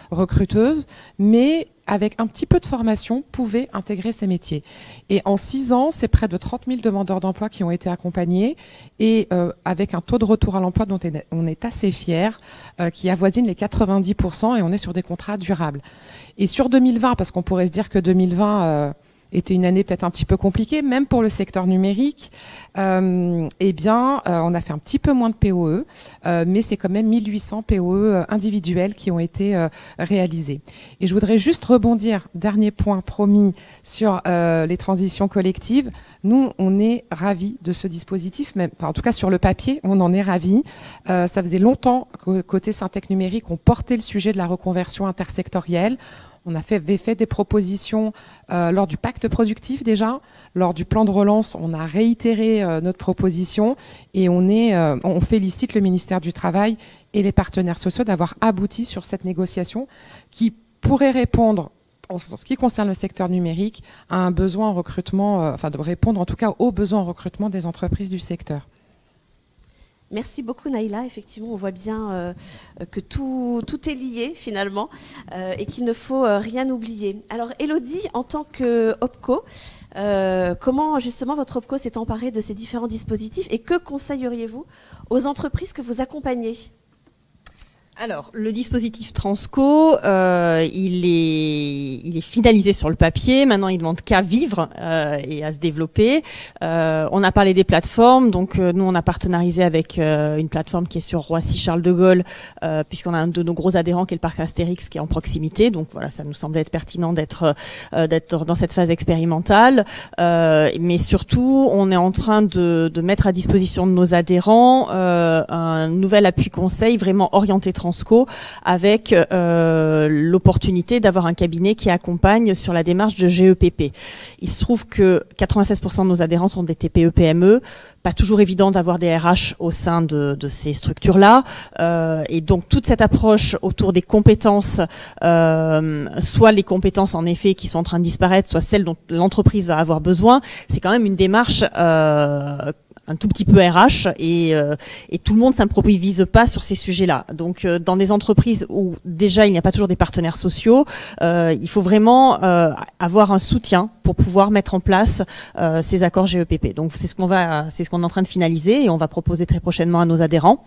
recruteuses, mais avec un petit peu de formation, pouvaient intégrer ces métiers. Et en 6 ans, c'est près de 30 000 demandeurs d'emploi qui ont été accompagnés et avec un taux de retour à l'emploi dont on est assez fiers, qui avoisine les 90% et on est sur des contrats durables. Et sur 2020, parce qu'on pourrait se dire que 2020... était une année peut-être un petit peu compliquée, même pour le secteur numérique, on a fait un petit peu moins de POE, mais c'est quand même 1800 POE individuels qui ont été réalisés. Et je voudrais juste rebondir, dernier point promis, sur les transitions collectives. Nous, on est ravis de ce dispositif, en tout cas sur le papier, on en est ravis. Ça faisait longtemps qu'au côté Syntec Numérique, on portait le sujet de la reconversion intersectorielle. On avait fait des propositions lors du pacte productif déjà, lors du plan de relance, on a réitéré notre proposition et on félicite le ministère du Travail et les partenaires sociaux d'avoir abouti sur cette négociation qui pourrait répondre, en ce qui concerne le secteur numérique, à un besoin en recrutement, de répondre en tout cas aux besoins en recrutement des entreprises du secteur. Merci beaucoup Naïla. Effectivement, on voit bien que tout est lié finalement et qu'il ne faut rien oublier. Alors Élodie, en tant que OPCO, comment justement votre OPCO s'est emparé de ces différents dispositifs et que conseilleriez-vous aux entreprises que vous accompagnez ? Alors, le dispositif Transco, il est finalisé sur le papier. Maintenant, il demande qu'à vivre et à se développer. On a parlé des plateformes. Donc, nous, on a partenarisé avec une plateforme qui est sur Roissy-Charles de Gaulle, puisqu'on a un de nos gros adhérents qui est le parc Astérix, qui est en proximité. Donc, voilà, ça nous semblait être pertinent d'être dans cette phase expérimentale. Mais surtout, on est en train de mettre à disposition de nos adhérents un nouvel appui conseil vraiment orienté Transco, avec l'opportunité d'avoir un cabinet qui accompagne sur la démarche de GEPP. Il se trouve que 96% de nos adhérents sont des TPE-PME, pas toujours évident d'avoir des RH au sein de ces structures-là, et donc toute cette approche autour des compétences, soit les compétences en effet qui sont en train de disparaître, soit celles dont l'entreprise va avoir besoin, c'est quand même une démarche un tout petit peu RH et tout le monde s'improvise pas sur ces sujets-là. Donc dans des entreprises où déjà il n'y a pas toujours des partenaires sociaux, il faut vraiment avoir un soutien pour pouvoir mettre en place ces accords GEPP. Donc c'est ce qu'on est en train de finaliser et on va proposer très prochainement à nos adhérents.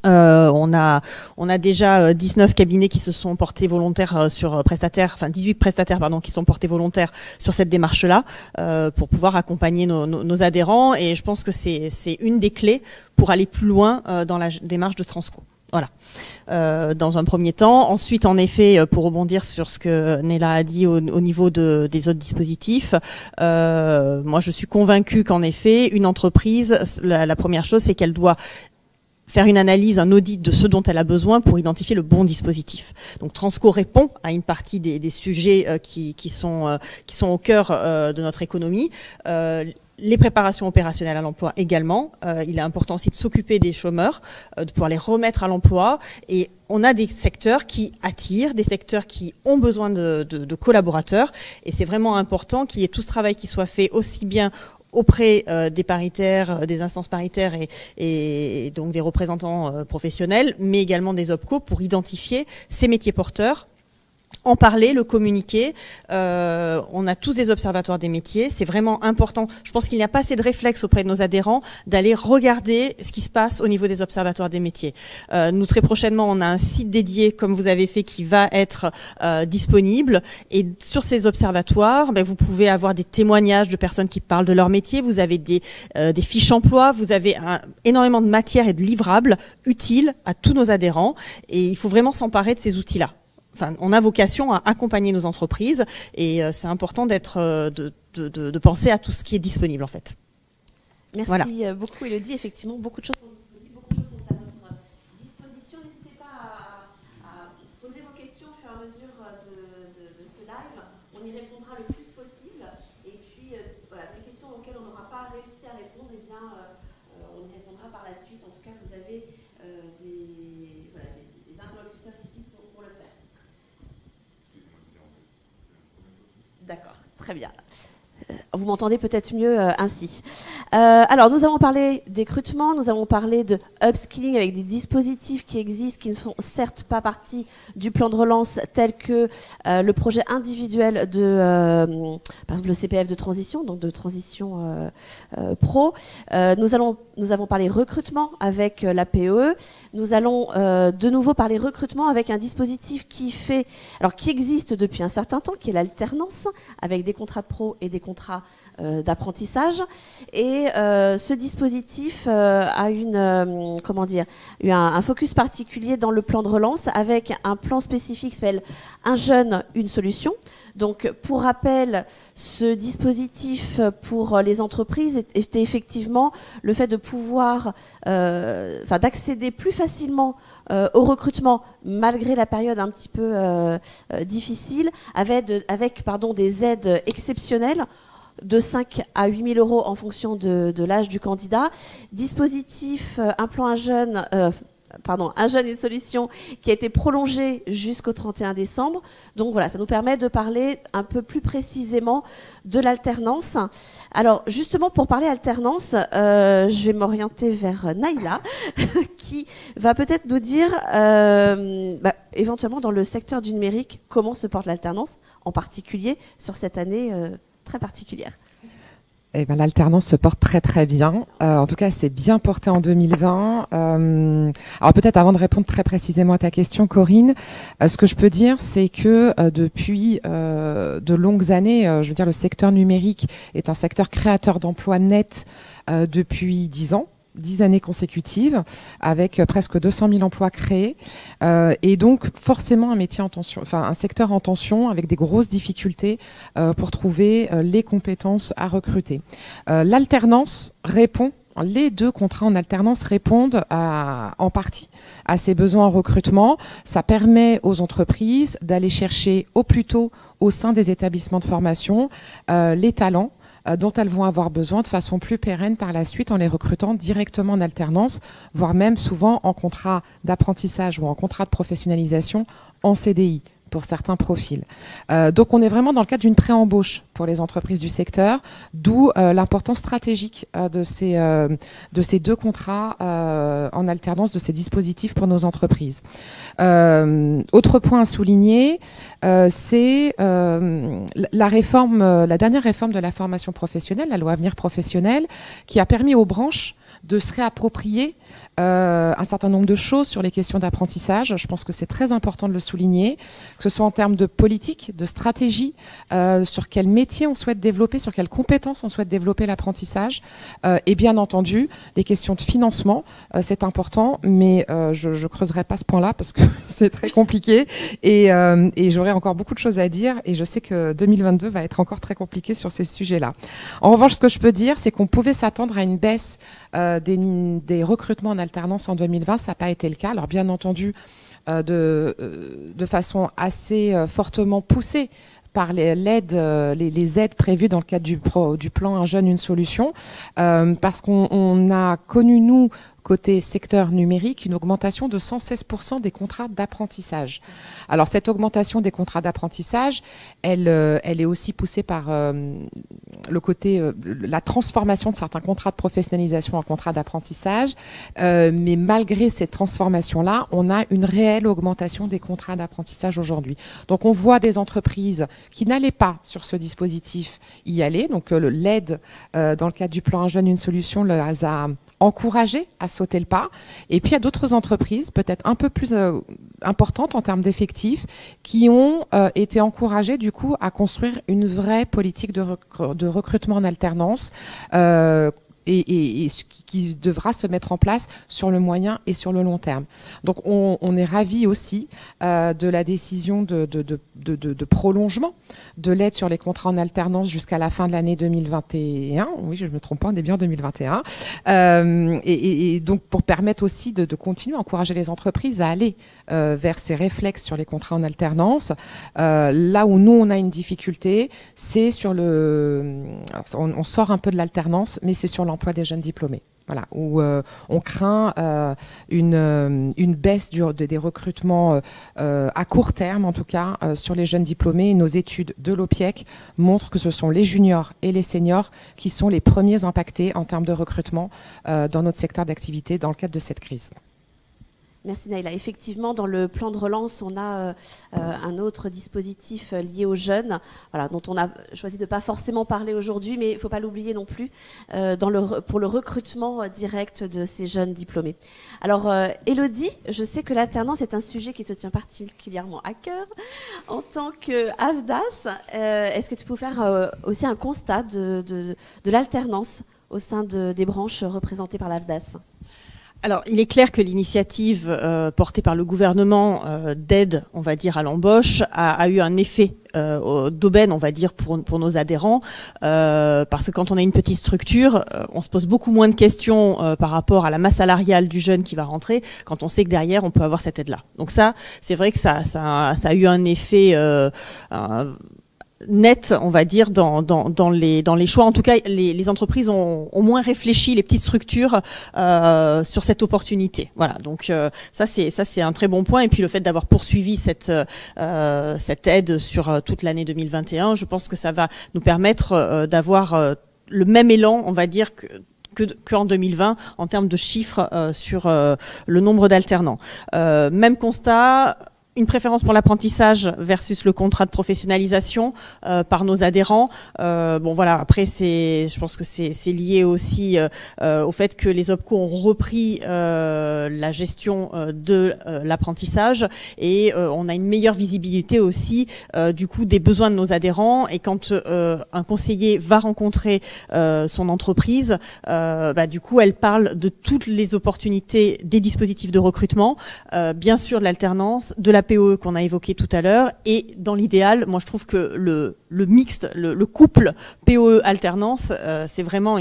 On a déjà 19 cabinets qui se sont portés volontaires sur prestataires, enfin 18 prestataires qui sont portés volontaires sur cette démarche-là pour pouvoir accompagner nos adhérents et je pense que c'est une des clés pour aller plus loin dans la démarche de Transco. Voilà. Dans un premier temps. Ensuite, en effet, pour rebondir sur ce que Néla a dit au niveau des autres dispositifs, moi je suis convaincue qu'en effet, une entreprise, la première chose, c'est qu'elle doit faire une analyse, un audit de ce dont elle a besoin pour identifier le bon dispositif. Donc Transco répond à une partie des sujets qui sont au cœur de notre économie. Les préparations opérationnelles à l'emploi également. Il est important aussi de s'occuper des chômeurs, de pouvoir les remettre à l'emploi. Et on a des secteurs qui attirent, des secteurs qui ont besoin de collaborateurs. Et c'est vraiment important qu'il y ait tout ce travail qui soit fait aussi bien auprès des paritaires, des instances paritaires et donc des représentants professionnels, mais également des OPCO pour identifier ces métiers porteurs, en parler, le communiquer. On a tous des observatoires des métiers. C'est vraiment important. Je pense qu'il n'y a pas assez de réflexe auprès de nos adhérents d'aller regarder ce qui se passe au niveau des observatoires des métiers. Nous, très prochainement, on a un site dédié, comme vous avez fait, qui va être disponible. Et sur ces observatoires, vous pouvez avoir des témoignages de personnes qui parlent de leur métier. Vous avez des fiches emploi. Vous avez énormément de matières et de livrables utiles à tous nos adhérents. Et il faut vraiment s'emparer de ces outils-là. Enfin, on a vocation à accompagner nos entreprises et c'est important de penser à tout ce qui est disponible en fait. Merci beaucoup Élodie. Effectivement, beaucoup de choses sont disponibles, beaucoup de choses sont à notre disposition. N'hésitez pas à poser vos questions au fur et à mesure de ce live. On y répondra le plus possible. Et puis, des questions auxquelles on n'aura pas réussi à répondre, eh bien, on y répondra par la suite. En tout cas, vous avez des interlocuteurs ici pour le faire. D'accord, très bien. Vous m'entendez peut-être mieux ainsi. Alors, nous avons parlé d'écrutement, nous avons parlé de upskilling avec des dispositifs qui existent, qui ne font certes pas partie du plan de relance, tels que le projet individuel de, par exemple, le CPF de transition, donc de transition pro. Nous avons parlé recrutement avec la PE. Nous allons de nouveau parler recrutement avec un dispositif qui existe depuis un certain temps, qui est l'alternance, avec des contrats de pro et des contrats d'apprentissage. Et ce dispositif a eu un focus particulier dans le plan de relance avec un plan spécifique qui s'appelle « Un jeune, une solution ». Donc, pour rappel, ce dispositif pour les entreprises était effectivement le fait de pouvoir, d'accéder plus facilement au recrutement malgré la période un petit peu difficile, avec des aides exceptionnelles de 5 à 8 000 euros en fonction de l'âge du candidat. Dispositif Un jeune et une solution qui a été prolongé jusqu'au 31 décembre. Donc voilà, ça nous permet de parler un peu plus précisément de l'alternance. Alors justement, pour parler alternance, je vais m'orienter vers Naïla qui va peut-être nous dire éventuellement dans le secteur du numérique comment se porte l'alternance, en particulier sur cette année très particulière. Eh ben, l'alternance se porte très très bien. En tout cas, c'est bien porté en 2020. Alors peut-être avant de répondre très précisément à ta question, Corinne, ce que je peux dire, c'est que depuis de longues années, je veux dire, le secteur numérique est un secteur créateur d'emplois nets depuis 10 ans. 10 années consécutives, avec presque 200 000 emplois créés, et donc forcément un métier en tension, un secteur en tension avec des grosses difficultés pour trouver les compétences à recruter. L'alternance répond. Les deux contrats en alternance répondent en partie à ces besoins en recrutement. Ça permet aux entreprises d'aller chercher au plus tôt au sein des établissements de formation les talents dont elles vont avoir besoin de façon plus pérenne par la suite en les recrutant directement en alternance, voire même souvent en contrat d'apprentissage ou en contrat de professionnalisation en CDI pour certains profils. Donc on est vraiment dans le cadre d'une pré-embauche pour les entreprises du secteur, d'où l'importance stratégique de ces deux contrats en alternance, de ces dispositifs pour nos entreprises. Autre point à souligner, c'est la dernière réforme de la formation professionnelle, la loi Avenir professionnel, qui a permis aux branches de se réapproprier un certain nombre de choses sur les questions d'apprentissage. Je pense que c'est très important de le souligner, que ce soit en termes de politique, de stratégie, sur quel métier on souhaite développer, sur quelles compétences on souhaite développer l'apprentissage, et bien entendu, les questions de financement, c'est important, mais je ne creuserai pas ce point-là parce que c'est très compliqué et j'aurai encore beaucoup de choses à dire et je sais que 2022 va être encore très compliqué sur ces sujets-là. En revanche, ce que je peux dire, c'est qu'on pouvait s'attendre à une baisse des recrutements en alternance en 2020, ça n'a pas été le cas. Alors bien entendu, de façon assez fortement poussée par les aides prévues dans le cadre du plan Un jeune, une solution, parce qu'on a connu, nous, côté secteur numérique, une augmentation de 116% des contrats d'apprentissage. Alors cette augmentation des contrats d'apprentissage, elle est aussi poussée par le côté, la transformation de certains contrats de professionnalisation en contrats d'apprentissage. Mais malgré cette transformation-là, on a une réelle augmentation des contrats d'apprentissage aujourd'hui. Donc on voit des entreprises qui n'allaient pas sur ce dispositif y aller. Donc l'aide dans le cadre du plan Un jeune, une solution les a encouragés à sauter le pas. Et puis il y a d'autres entreprises, peut-être un peu plus importantes en termes d'effectifs, qui ont été encouragées du coup à construire une vraie politique de recrutement en alternance et qui devra se mettre en place sur le moyen et sur le long terme. Donc on est ravis aussi de la décision de prolongement de l'aide sur les contrats en alternance jusqu'à la fin de l'année 2021. Oui, je ne me trompe pas, on est bien en 2021. Et donc pour permettre aussi de continuer à encourager les entreprises à aller vers ces réflexes sur les contrats en alternance. Là où nous, on a une difficulté, c'est sur on sort un peu de l'alternance, mais c'est sur l'emploi des jeunes diplômés. Voilà, où on craint une baisse des recrutements à court terme, en tout cas, sur les jeunes diplômés. Et nos études de l'OPIEC montrent que ce sont les juniors et les seniors qui sont les premiers impactés en termes de recrutement dans notre secteur d'activité dans le cadre de cette crise. Merci Naïla. Effectivement, dans le plan de relance, on a un autre dispositif lié aux jeunes, voilà, dont on a choisi de ne pas forcément parler aujourd'hui, mais il ne faut pas l'oublier non plus, pour le recrutement direct de ces jeunes diplômés. Alors, Élodie, je sais que l'alternance est un sujet qui te tient particulièrement à cœur. En tant qu'AFDAS, est-ce que tu peux faire aussi un constat de l'alternance au sein des branches représentées par l'AFDAS ? Alors, il est clair que l'initiative portée par le gouvernement d'aide, on va dire, à l'embauche a eu un effet d'aubaine, on va dire, pour nos adhérents, parce que quand on a une petite structure, on se pose beaucoup moins de questions par rapport à la masse salariale du jeune qui va rentrer, quand on sait que derrière, on peut avoir cette aide-là. Donc ça, c'est vrai que ça a eu un effet net, on va dire, dans les choix. En tout cas, les entreprises ont moins réfléchi, les petites structures, sur cette opportunité. Voilà. Donc ça c'est un très bon point. Et puis le fait d'avoir poursuivi cette aide sur toute l'année 2021, je pense que ça va nous permettre d'avoir le même élan, on va dire, qu'en 2020 en termes de chiffres sur le nombre d'alternants. Même constat. Une préférence pour l'apprentissage versus le contrat de professionnalisation par nos adhérents. Bon voilà, après je pense que c'est lié aussi au fait que les OPCO ont repris la gestion de l'apprentissage et on a une meilleure visibilité aussi du coup des besoins de nos adhérents. Et quand un conseiller va rencontrer son entreprise, du coup elle parle de toutes les opportunités des dispositifs de recrutement, bien sûr de l'alternance, de la POE qu'on a évoqué tout à l'heure, et dans l'idéal, moi je trouve que le mixte, le couple POE alternance, c'est vraiment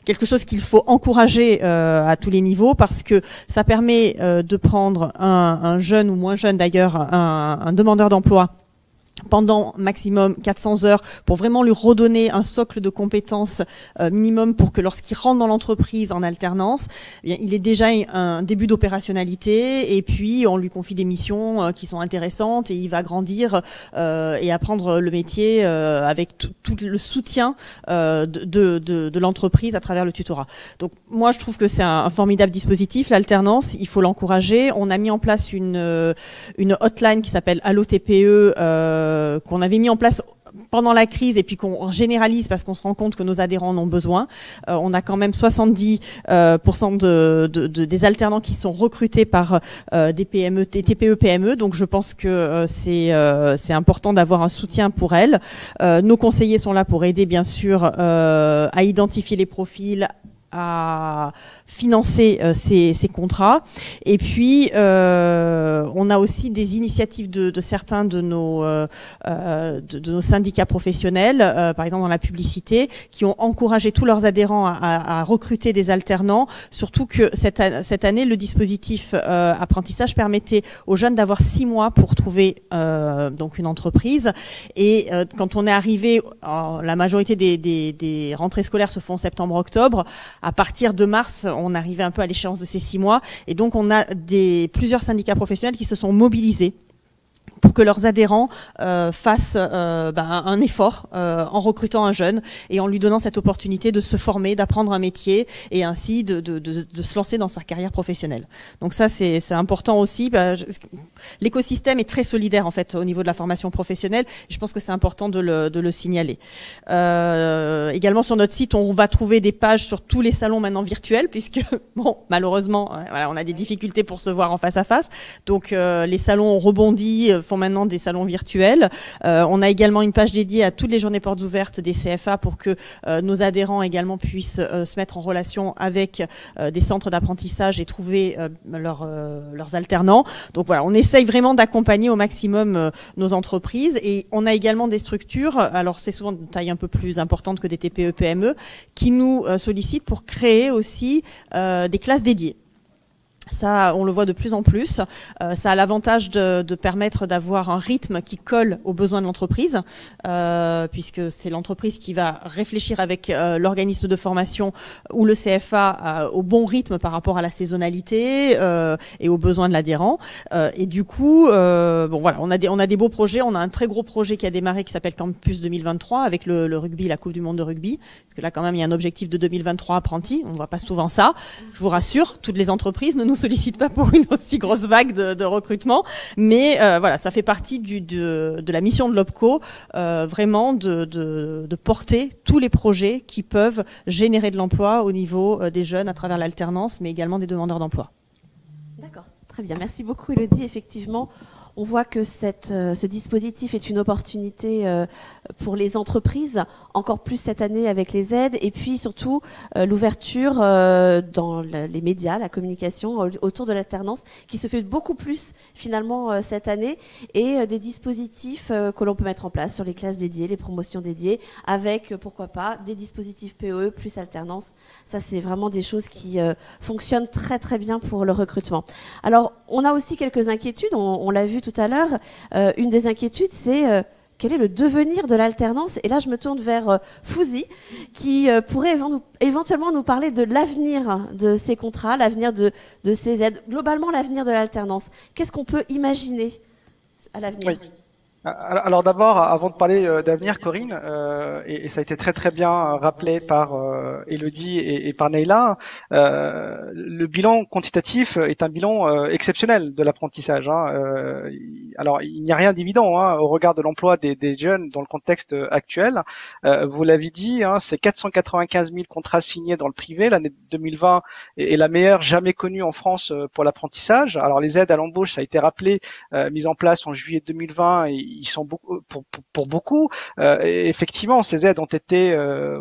quelque chose qu'il faut encourager à tous les niveaux, parce que ça permet de prendre un jeune ou moins jeune d'ailleurs, un demandeur d'emploi pendant maximum 400 heures pour vraiment lui redonner un socle de compétences minimum pour que lorsqu'il rentre dans l'entreprise en alternance, il ait déjà un début d'opérationnalité et puis on lui confie des missions qui sont intéressantes et il va grandir et apprendre le métier avec tout le soutien de l'entreprise à travers le tutorat. Donc moi je trouve que c'est un formidable dispositif, l'alternance, il faut l'encourager. On a mis en place une hotline qui s'appelle Allo TPE qu'on avait mis en place pendant la crise et puis qu'on généralise parce qu'on se rend compte que nos adhérents en ont besoin. On a quand même 70% des alternants qui sont recrutés par des PME, des TPE-PME. Donc je pense que c'est important d'avoir un soutien pour elles. Nos conseillers sont là pour aider bien sûr à identifier les profils, à financer ces contrats. Et puis, on a aussi des initiatives de certains de nos syndicats professionnels, par exemple dans la publicité, qui ont encouragé tous leurs adhérents à recruter des alternants. Surtout que cette année, le dispositif apprentissage permettait aux jeunes d'avoir 6 mois pour trouver donc une entreprise. Et quand on est arrivé, la majorité des rentrées scolaires se font en septembre-octobre. à partir de mars, on arrivait un peu à l'échéance de ces 6 mois, et donc on a plusieurs syndicats professionnels qui se sont mobilisés pour que leurs adhérents fassent un effort en recrutant un jeune et en lui donnant cette opportunité de se former, d'apprendre un métier et ainsi de se lancer dans sa carrière professionnelle. Donc ça, c'est important aussi. L'écosystème est très solidaire en fait au niveau de la formation professionnelle. Je pense que c'est important de le signaler. Également sur notre site, on va trouver des pages sur tous les salons maintenant virtuels puisque bon, malheureusement, voilà, on a des difficultés pour se voir en face à face. Donc les salons ont rebondi, font maintenant des salons virtuels. On a également une page dédiée à toutes les journées portes ouvertes des CFA pour que nos adhérents également puissent se mettre en relation avec des centres d'apprentissage et trouver leurs alternants. Donc voilà, on essaye vraiment d'accompagner au maximum nos entreprises et on a également des structures, alors c'est souvent de taille un peu plus importante que des TPE, PME, qui nous sollicitent pour créer aussi des classes dédiées. Ça, on le voit de plus en plus. Ça a l'avantage de permettre d'avoir un rythme qui colle aux besoins de l'entreprise, puisque c'est l'entreprise qui va réfléchir avec l'organisme de formation ou le CFA au bon rythme par rapport à la saisonnalité et aux besoins de l'adhérent. Et du coup, bon voilà, on a des beaux projets. On a un très gros projet qui a démarré qui s'appelle Campus 2023 avec le rugby, la Coupe du Monde de rugby. Parce que là, quand même, il y a un objectif de 2023 apprentis. On ne voit pas souvent ça. Je vous rassure, toutes les entreprises ne nous sollicite pas pour une aussi grosse vague de recrutement, mais voilà, ça fait partie de la mission de l'OPCO, vraiment de porter tous les projets qui peuvent générer de l'emploi au niveau des jeunes à travers l'alternance, mais également des demandeurs d'emploi. D'accord, très bien. Merci beaucoup Élodie. Effectivement, on voit que ce dispositif est une opportunité pour les entreprises, encore plus cette année avec les aides, et puis surtout l'ouverture dans les médias, la communication autour de l'alternance, qui se fait beaucoup plus finalement cette année, et des dispositifs que l'on peut mettre en place sur les classes dédiées, les promotions dédiées, avec pourquoi pas des dispositifs POE plus alternance. Ça, c'est vraiment des choses qui fonctionnent très très bien pour le recrutement. Alors, on a aussi quelques inquiétudes, on l'a vu tout à l'heure. Une des inquiétudes, c'est quel est le devenir de l'alternance? Et là, je me tourne vers Fouzi, qui pourrait éventuellement nous parler de l'avenir de ces contrats, l'avenir de ces aides, globalement l'avenir de l'alternance. Qu'est-ce qu'on peut imaginer à l'avenir? Oui. Alors d'abord, avant de parler d'avenir, Corinne, et ça a été très très bien rappelé par Élodie et par Neila, le bilan quantitatif est un bilan exceptionnel de l'apprentissage. Alors il n'y a rien d'évident au regard de l'emploi des jeunes dans le contexte actuel. Vous l'avez dit, c'est 495 000 contrats signés dans le privé. L'année 2020 est la meilleure jamais connue en France pour l'apprentissage. Alors les aides à l'embauche, ça a été rappelé, mises en place en juillet 2020. Ils sont pour beaucoup. Effectivement, ces aides ont été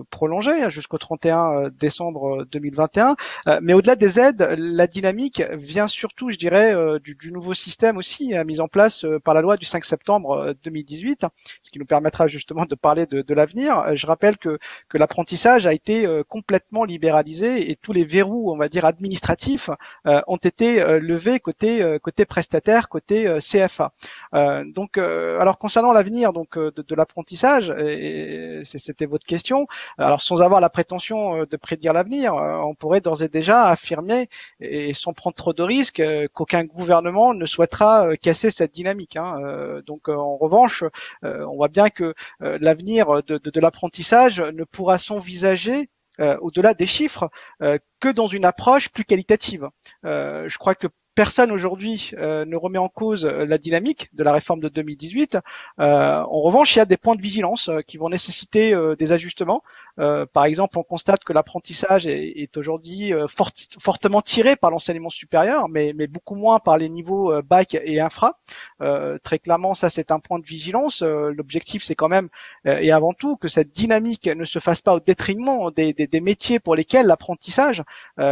prolongées jusqu'au 31 décembre 2021. Mais au-delà des aides, la dynamique vient surtout, je dirais, du nouveau système aussi mis en place par la loi du 5 septembre 2018, ce qui nous permettra justement de parler de l'avenir. Je rappelle que l'apprentissage a été complètement libéralisé et tous les verrous, on va dire, administratifs ont été levés côté prestataire, côté CFA. Donc alors concernant l'avenir donc de l'apprentissage, et c'était votre question. Alors sans avoir la prétention de prédire l'avenir, on pourrait d'ores et déjà affirmer, et sans prendre trop de risques, qu'aucun gouvernement ne souhaitera casser cette dynamique. Donc en revanche, on voit bien que l'avenir de l'apprentissage ne pourra s'envisager au-delà des chiffres que dans une approche plus qualitative. Je crois que personne aujourd'hui ne remet en cause la dynamique de la réforme de 2018. En revanche, il y a des points de vigilance qui vont nécessiter des ajustements. Par exemple, on constate que l'apprentissage est aujourd'hui fortement tiré par l'enseignement supérieur, mais beaucoup moins par les niveaux bac et infra. Très clairement, ça c'est un point de vigilance. L'objectif, c'est quand même et avant tout que cette dynamique ne se fasse pas au détriment des métiers pour lesquels l'apprentissage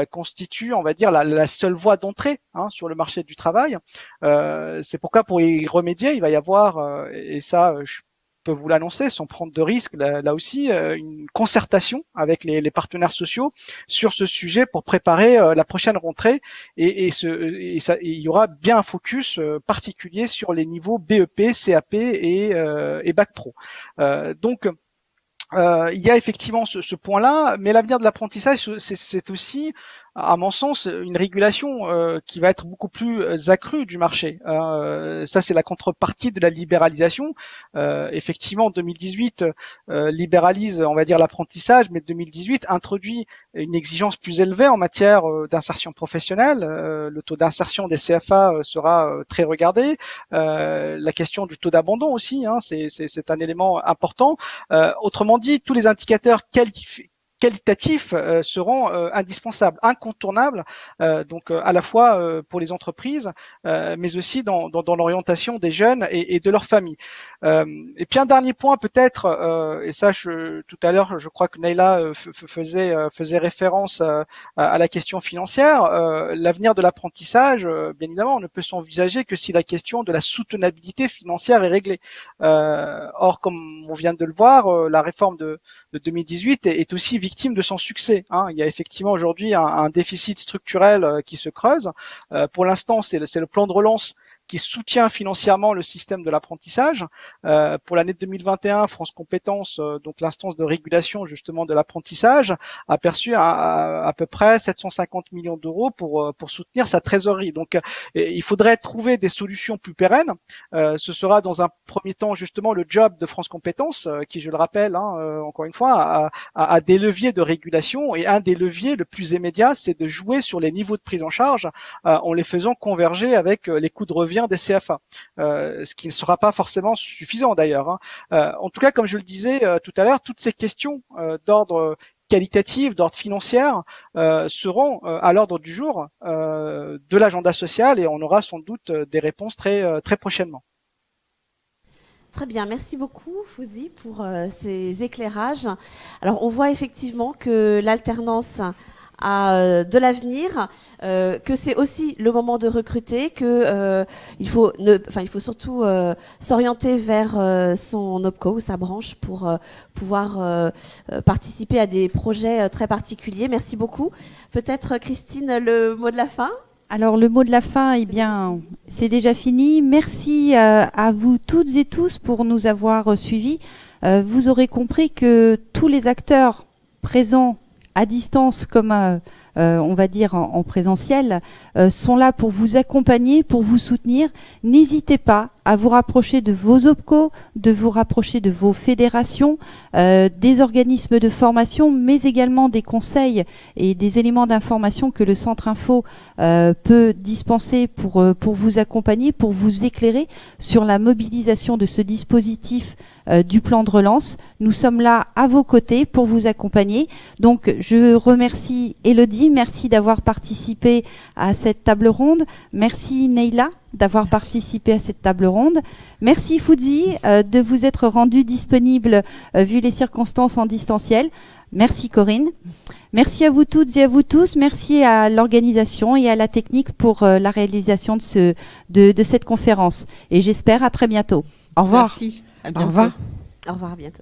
constitue, on va dire, la seule voie d'entrée sur le marché du travail. C'est pourquoi pour y remédier, il va y avoir, et ça je peux vous l'annoncer sans prendre de risques, là aussi, une concertation avec les partenaires sociaux sur ce sujet pour préparer la prochaine rentrée et il y aura bien un focus particulier sur les niveaux BEP, CAP et Bac Pro. Donc il y a effectivement ce point-là, mais l'avenir de l'apprentissage, c'est aussi, à mon sens, une régulation qui va être beaucoup plus accrue du marché. Ça, c'est la contrepartie de la libéralisation. Effectivement, 2018 libéralise, on va dire, l'apprentissage, mais 2018 introduit une exigence plus élevée en matière d'insertion professionnelle. Le taux d'insertion des CFA sera très regardé. La question du taux d'abandon aussi, hein, c'est un élément important. Autrement dit, tous les indicateurs qualitatifs seront indispensables, incontournables, donc à la fois pour les entreprises, mais aussi dans l'orientation des jeunes et de leurs familles. Et puis un dernier point peut-être, et ça tout à l'heure je crois que Naila faisait référence à la question financière. L'avenir de l'apprentissage, bien évidemment, on ne peut s'envisager que si la question de la soutenabilité financière est réglée. Or, comme on vient de le voir, la réforme de 2018 est aussi victime de son succès, hein. Il y a effectivement aujourd'hui un déficit structurel qui se creuse. Pour l'instant, c'est le plan de relance qui soutient financièrement le système de l'apprentissage. Pour l'année 2021, France Compétences, donc l'instance de régulation justement de l'apprentissage, a perçu à peu près 750 millions d'euros pour soutenir sa trésorerie. Donc il faudrait trouver des solutions plus pérennes. Ce sera dans un premier temps justement le job de France Compétences, qui, je le rappelle, hein, encore une fois, a des leviers de régulation, et un des leviers le plus immédiat, c'est de jouer sur les niveaux de prise en charge en les faisant converger avec les coûts de revient des CFA, ce qui ne sera pas forcément suffisant d'ailleurs, hein. En tout cas, comme je le disais tout à l'heure, toutes ces questions d'ordre qualitatif, d'ordre financier, seront à l'ordre du jour de l'agenda social, et on aura sans doute des réponses très prochainement. Très bien, merci beaucoup Fouzi pour ces éclairages. Alors on voit effectivement que l'alternance a de l'avenir, que c'est aussi le moment de recruter, que il faut surtout s'orienter vers son OPCO ou sa branche pour pouvoir participer à des projets très particuliers. Merci beaucoup. Peut-être Christine, le mot de la fin? Alors le mot de la fin, eh bien, c'est déjà fini. Merci à vous toutes et tous pour nous avoir suivis. Vous aurez compris que tous les acteurs présents à distance comme on va dire en présentiel, sont là pour vous accompagner, pour vous soutenir. N'hésitez pas à vous rapprocher de vos OPCO, de vous rapprocher de vos fédérations, des organismes de formation, mais également des conseils et des éléments d'information que le Centre Info peut dispenser pour vous accompagner, pour vous éclairer sur la mobilisation de ce dispositif du plan de relance. Nous sommes là à vos côtés pour vous accompagner. Donc je remercie Elodie, merci d'avoir participé à cette table ronde. Merci Naila d'avoir participé à cette table ronde. Merci Fouzi de vous être rendu disponible vu les circonstances en distanciel. Merci Corinne. Merci à vous toutes et à vous tous. Merci à l'organisation et à la technique pour la réalisation de cette conférence. Et j'espère à très bientôt. Au revoir. Merci. À bientôt. Au revoir. Au revoir, à bientôt.